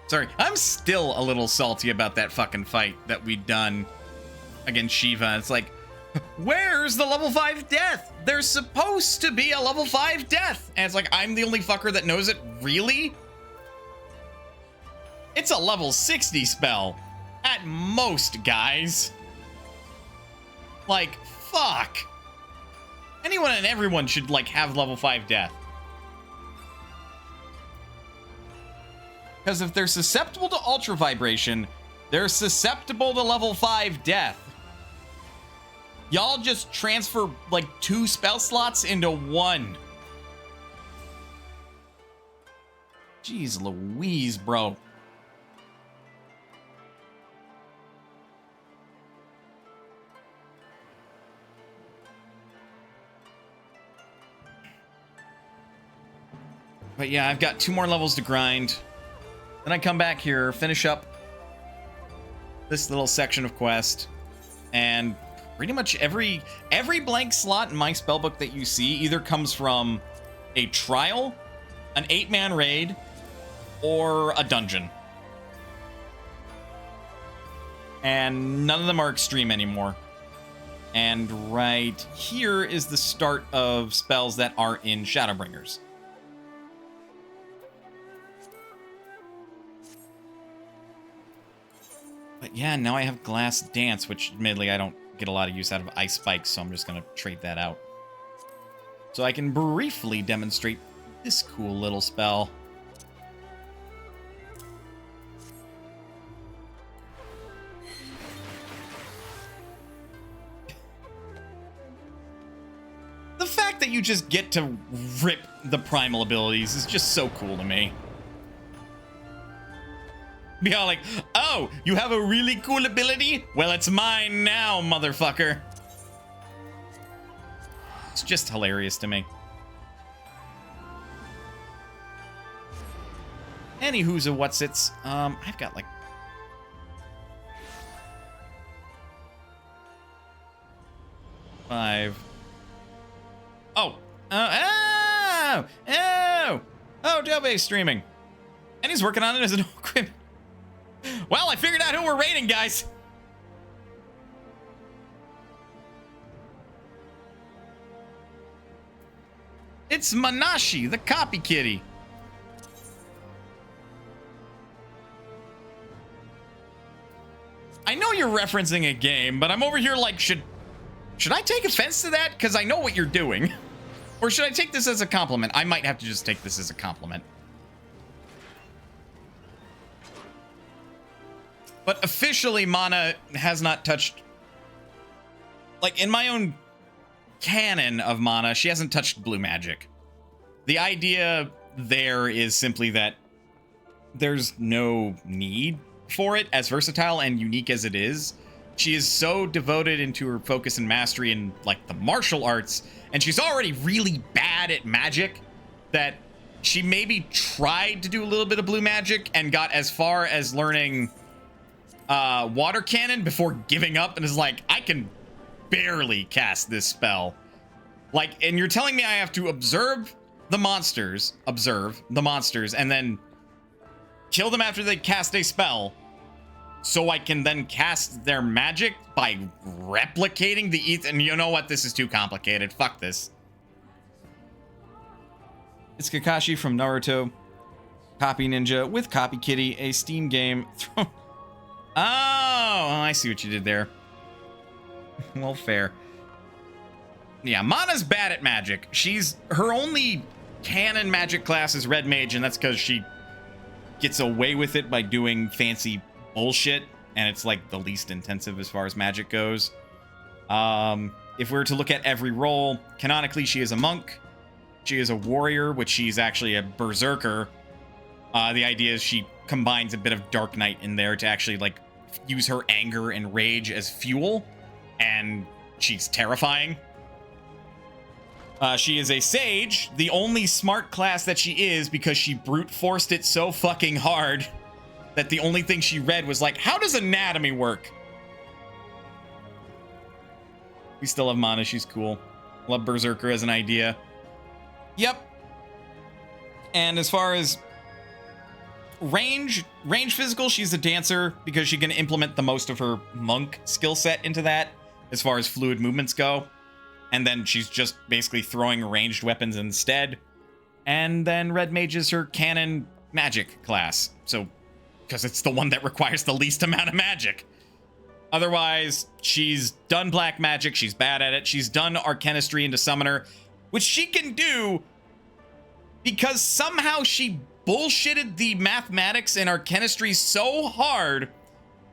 Sorry, I'm still a little salty about that fucking fight that we'd done against Shiva. It's like, where's the level 5 death? There's supposed to be a level 5 death. And it's like, I'm the only fucker that knows it? Really? It's a level 60 spell. At most, guys. Like, fuck. Anyone and everyone should, like, have level 5 death. Because if they're susceptible to Ultra Vibration, they're susceptible to level 5 death. Y'all just transfer, like, 2 spell slots into 1. Jeez Louise, bro. But yeah, I've got 2 more levels to grind. Then I come back here, finish up this little section of quest, and pretty much every blank slot in my spellbook that you see either comes from a trial, an 8-man raid, or a dungeon. And none of them are extreme anymore. And right here is the start of spells that are in Shadowbringers. But yeah, now I have Glass Dance, which admittedly I don't get a lot of use out of Ice Spikes, so I'm just going to trade that out. So I can briefly demonstrate this cool little spell. that you just get to rip the primal abilities is just so cool to me. Be all like, oh, you have a really cool ability? Well, it's mine now, motherfucker. It's just hilarious to me. Anywho's a what's-its. I've got like... five. Oh. Oh, Delbay's streaming. And he's working on it as an equipment. Well, I figured out who we're raiding, guys. It's Manashi, the copy kitty. I know you're referencing a game, but I'm over here like, should I take offense to that? Because I know what you're doing. Or should I take this as a compliment? I might have to just take this as a compliment. But officially, Mana has not touched... Like, in my own canon of Mana, she hasn't touched blue magic. The idea there is simply that there's no need for it, as versatile and unique as it is. She is so devoted into her focus and mastery in, like, the martial arts, and she's already really bad at magic, that she maybe tried to do a little bit of blue magic and got as far as learning... water cannon before giving up and is like, I can barely cast this spell. Like, and you're telling me I have to observe the monsters, and then kill them after they cast a spell, so I can then cast their magic by replicating the ether. And you know what? This is too complicated. Fuck this. It's Kakashi from Naruto. Copy Ninja with Copy Kitty, a Steam game. Oh, I see what you did there. Well, fair. Yeah, Mana's bad at magic. Her only canon magic class is Red Mage, and that's because she gets away with it by doing fancy bullshit, and it's like the least intensive as far as magic goes. If we were to look at every role, canonically she is a monk. She is a warrior, which she's actually a berserker. The idea is she combines a bit of Dark Knight in there to actually like use her anger and rage as fuel, and she's terrifying. She is a sage, the only smart class that she is, because she brute forced it so fucking hard that the only thing she read was like, how does anatomy work? We still have Mana, she's cool. Love Berserker as an idea. Yep. And as far as range physical, she's a dancer because she can implement the most of her monk skill set into that as far as fluid movements go. And then she's just basically throwing ranged weapons instead. And then Red Mage is her canon magic class. So, because it's the one that requires the least amount of magic. Otherwise, she's done black magic. She's bad at it. She's done arcanistry into summoner, which she can do because somehow she bullshitted the mathematics in arcanistry so hard,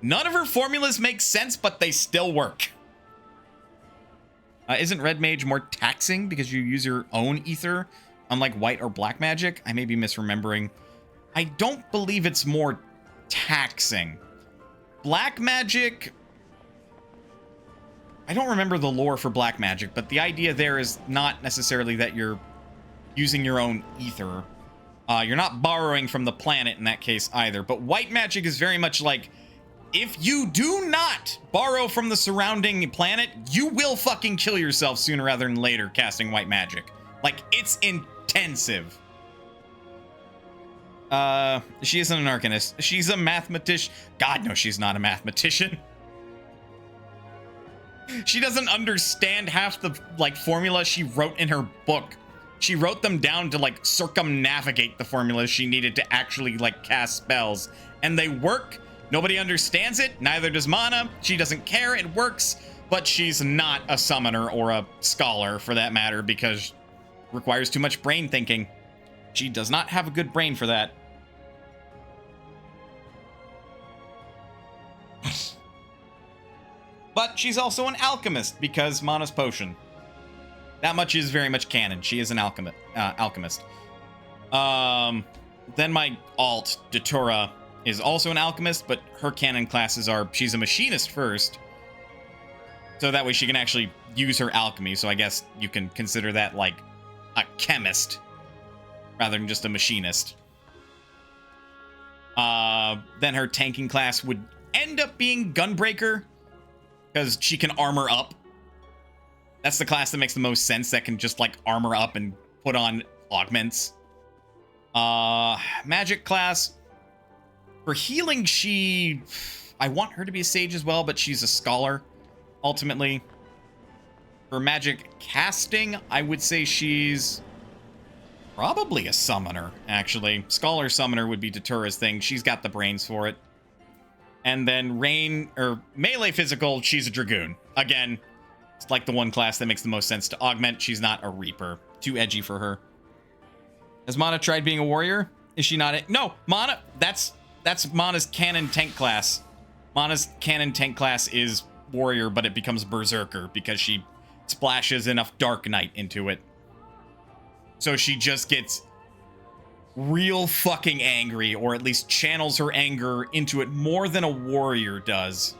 none of her formulas make sense, but they still work. Isn't Red Mage more taxing because you use your own ether, unlike white or black magic? I may be misremembering. I don't believe it's more taxing. Black magic... I don't remember the lore for black magic, but the idea there is not necessarily that you're using your own ether. You're not borrowing from the planet in that case either. But white magic is very much like, if you do not borrow from the surrounding planet, you will fucking kill yourself sooner rather than later casting white magic. Like, it's intensive. She isn't an arcanist. She's a mathematician. God, no, she's not a mathematician. She doesn't understand half the, like, formula she wrote in her book. She wrote them down to, like, circumnavigate the formulas she needed to actually, like, cast spells. And they work. Nobody understands it. Neither does Mana. She doesn't care. It works. But she's not a summoner or a scholar, for that matter, because it requires too much brain thinking. She does not have a good brain for that. But she's also an alchemist, because Mana's potion. That much is very much canon. She is an alchemist. Then my alt, Datura, is also an alchemist, but her canon classes are she's a machinist first. So that way she can actually use her alchemy. So I guess you can consider that like a chemist rather than just a machinist. Then her tanking class would end up being Gunbreaker because she can armor up. That's the class that makes the most sense, that can just like armor up and put on augments. Magic class. For healing, I want her to be a sage as well, but she's a scholar, ultimately. For magic casting, I would say she's probably a summoner, actually. Scholar summoner would be Datura's thing. She's got the brains for it. And then melee physical, she's a dragoon. Again, it's like the one class that makes the most sense to augment. She's not a reaper. Too edgy for her. Has Mana tried being a warrior? Is she not? No, Mana, that's Mana's canon tank class. Mana's canon tank class is warrior, but it becomes berserker because she splashes enough Dark Knight into it. So she just gets real fucking angry, or at least channels her anger into it more than a warrior does.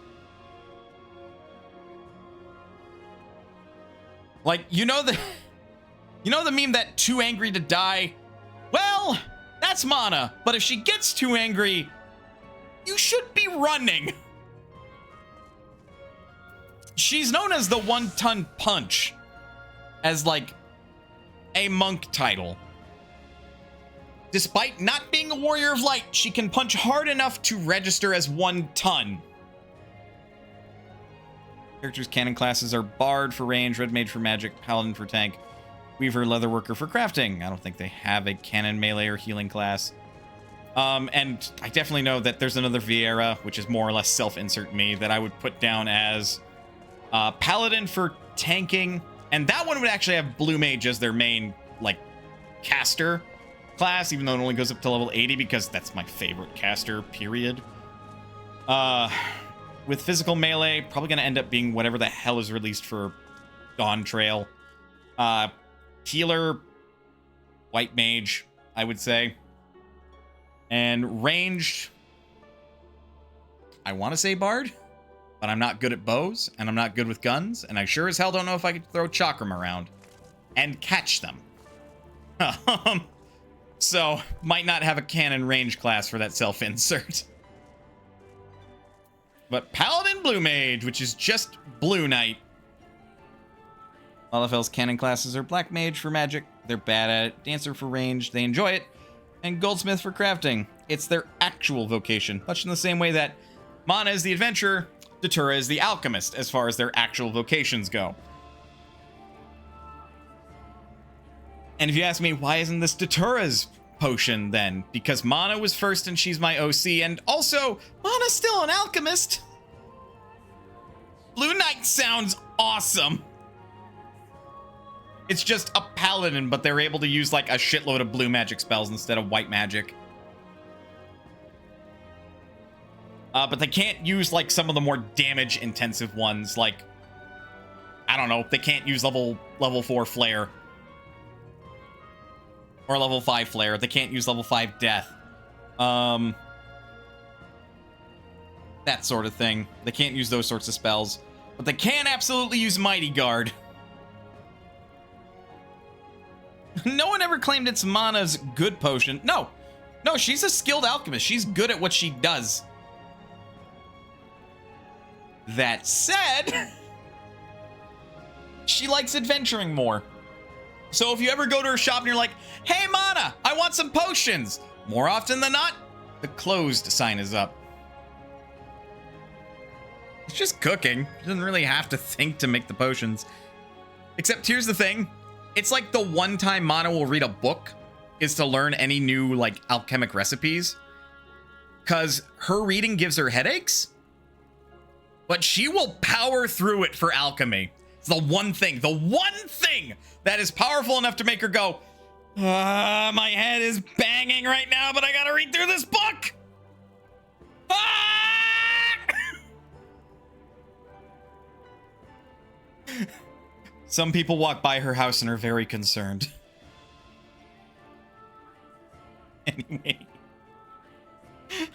Like, you know the meme that too angry to die? Well, that's Mana, but if she gets too angry, you should be running. She's known as the 1-ton punch, as like a monk title. Despite not being a warrior of light, she can punch hard enough to register as 1 ton. Characters' canon classes are Bard for range, Red Mage for magic, Paladin for tank, Weaver, Leatherworker for crafting. I don't think they have a canon melee or healing class. And I definitely know that there's another Vieira, which is more or less self-insert me, that I would put down as Paladin for tanking. And that one would actually have Blue Mage as their main, like, caster class, even though it only goes up to level 80, because that's my favorite caster, period. With physical melee, probably going to end up being whatever the hell is released for Dawn Trail. Healer, White Mage, I would say. And ranged, I want to say Bard, but I'm not good at bows, and I'm not good with guns, and I sure as hell don't know if I could throw Chakram around and catch them. So, might not have a canon range class for that self-insert. But Paladin Blue Mage, which is just Blue Knight. LFL's canon classes are Black Mage for magic, they're bad at it, Dancer for range, they enjoy it, and Goldsmith for crafting. It's their actual vocation, much in the same way that Mana is the adventurer, Datura is the alchemist, as far as their actual vocations go. And if you ask me, why isn't this Datura's potion then? Because Mana was first and she's my OC, and also, Mana's still an alchemist. Blue Knight sounds awesome. It's just a paladin, but they're able to use like a shitload of blue magic spells instead of white magic. But they can't use like some of the more damage intensive ones, like, I don't know, they can't use level 4 flare. Or level 5 flare. They can't use level 5 death. That sort of thing. They can't use those sorts of spells. But they can absolutely use Mighty Guard. No one ever claimed it's Mana's good potion. No, she's a skilled alchemist. She's good at what she does. That said, she likes adventuring more. So if you ever go to her shop and you're like, hey, Mana, I want some potions. More often than not, the closed sign is up. It's just cooking. She doesn't really have to think to make the potions. Except here's the thing. It's like the one time Mana will read a book is to learn any new like alchemic recipes. Because her reading gives her headaches. But she will power through it for alchemy. It's the one thing that is powerful enough to make her go, my head is banging right now, but I gotta read through this book. Some people walk by her house and are very concerned. Anyway.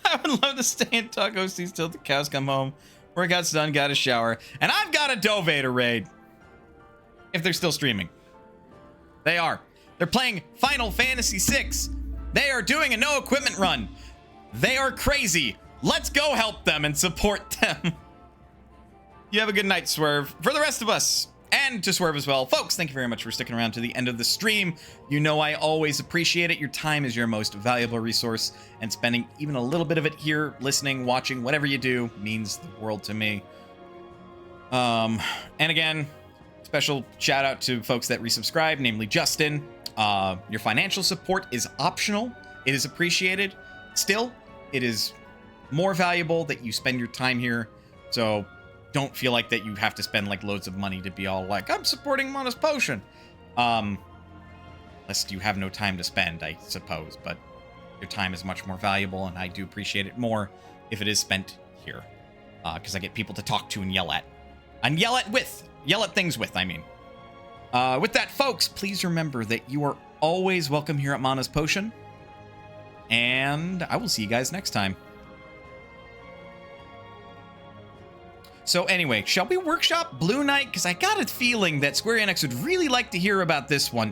I would love to stay in Taco Seats till the cows come home. Workout's done, got a shower. And I've got a Dove to raid. If they're still streaming. They are. They're playing Final Fantasy VI. They are doing a no equipment run. They are crazy. Let's go help them and support them. You have a good night, Swerve. For the rest of us, and to Swerve as well. Folks, thank you very much for sticking around to the end of the stream. You know I always appreciate it. Your time is your most valuable resource, and spending even a little bit of it here, listening, watching, whatever you do, means the world to me. And again, special shout out to folks that resubscribe, namely Justin. Your financial support is optional. It is appreciated. Still, it is more valuable that you spend your time here. So don't feel like that you have to spend like loads of money to be all like, I'm supporting Mona's Potion. Unless you have no time to spend, I suppose. But your time is much more valuable, and I do appreciate it more if it is spent here. Because I get people to talk to and yell at. And yell at things with, I mean. With that, folks, please remember that you are always welcome here at Mona's Potion. And I will see you guys next time. So anyway, shall we workshop Blue Knight? Because I got a feeling that Square Enix would really like to hear about this one.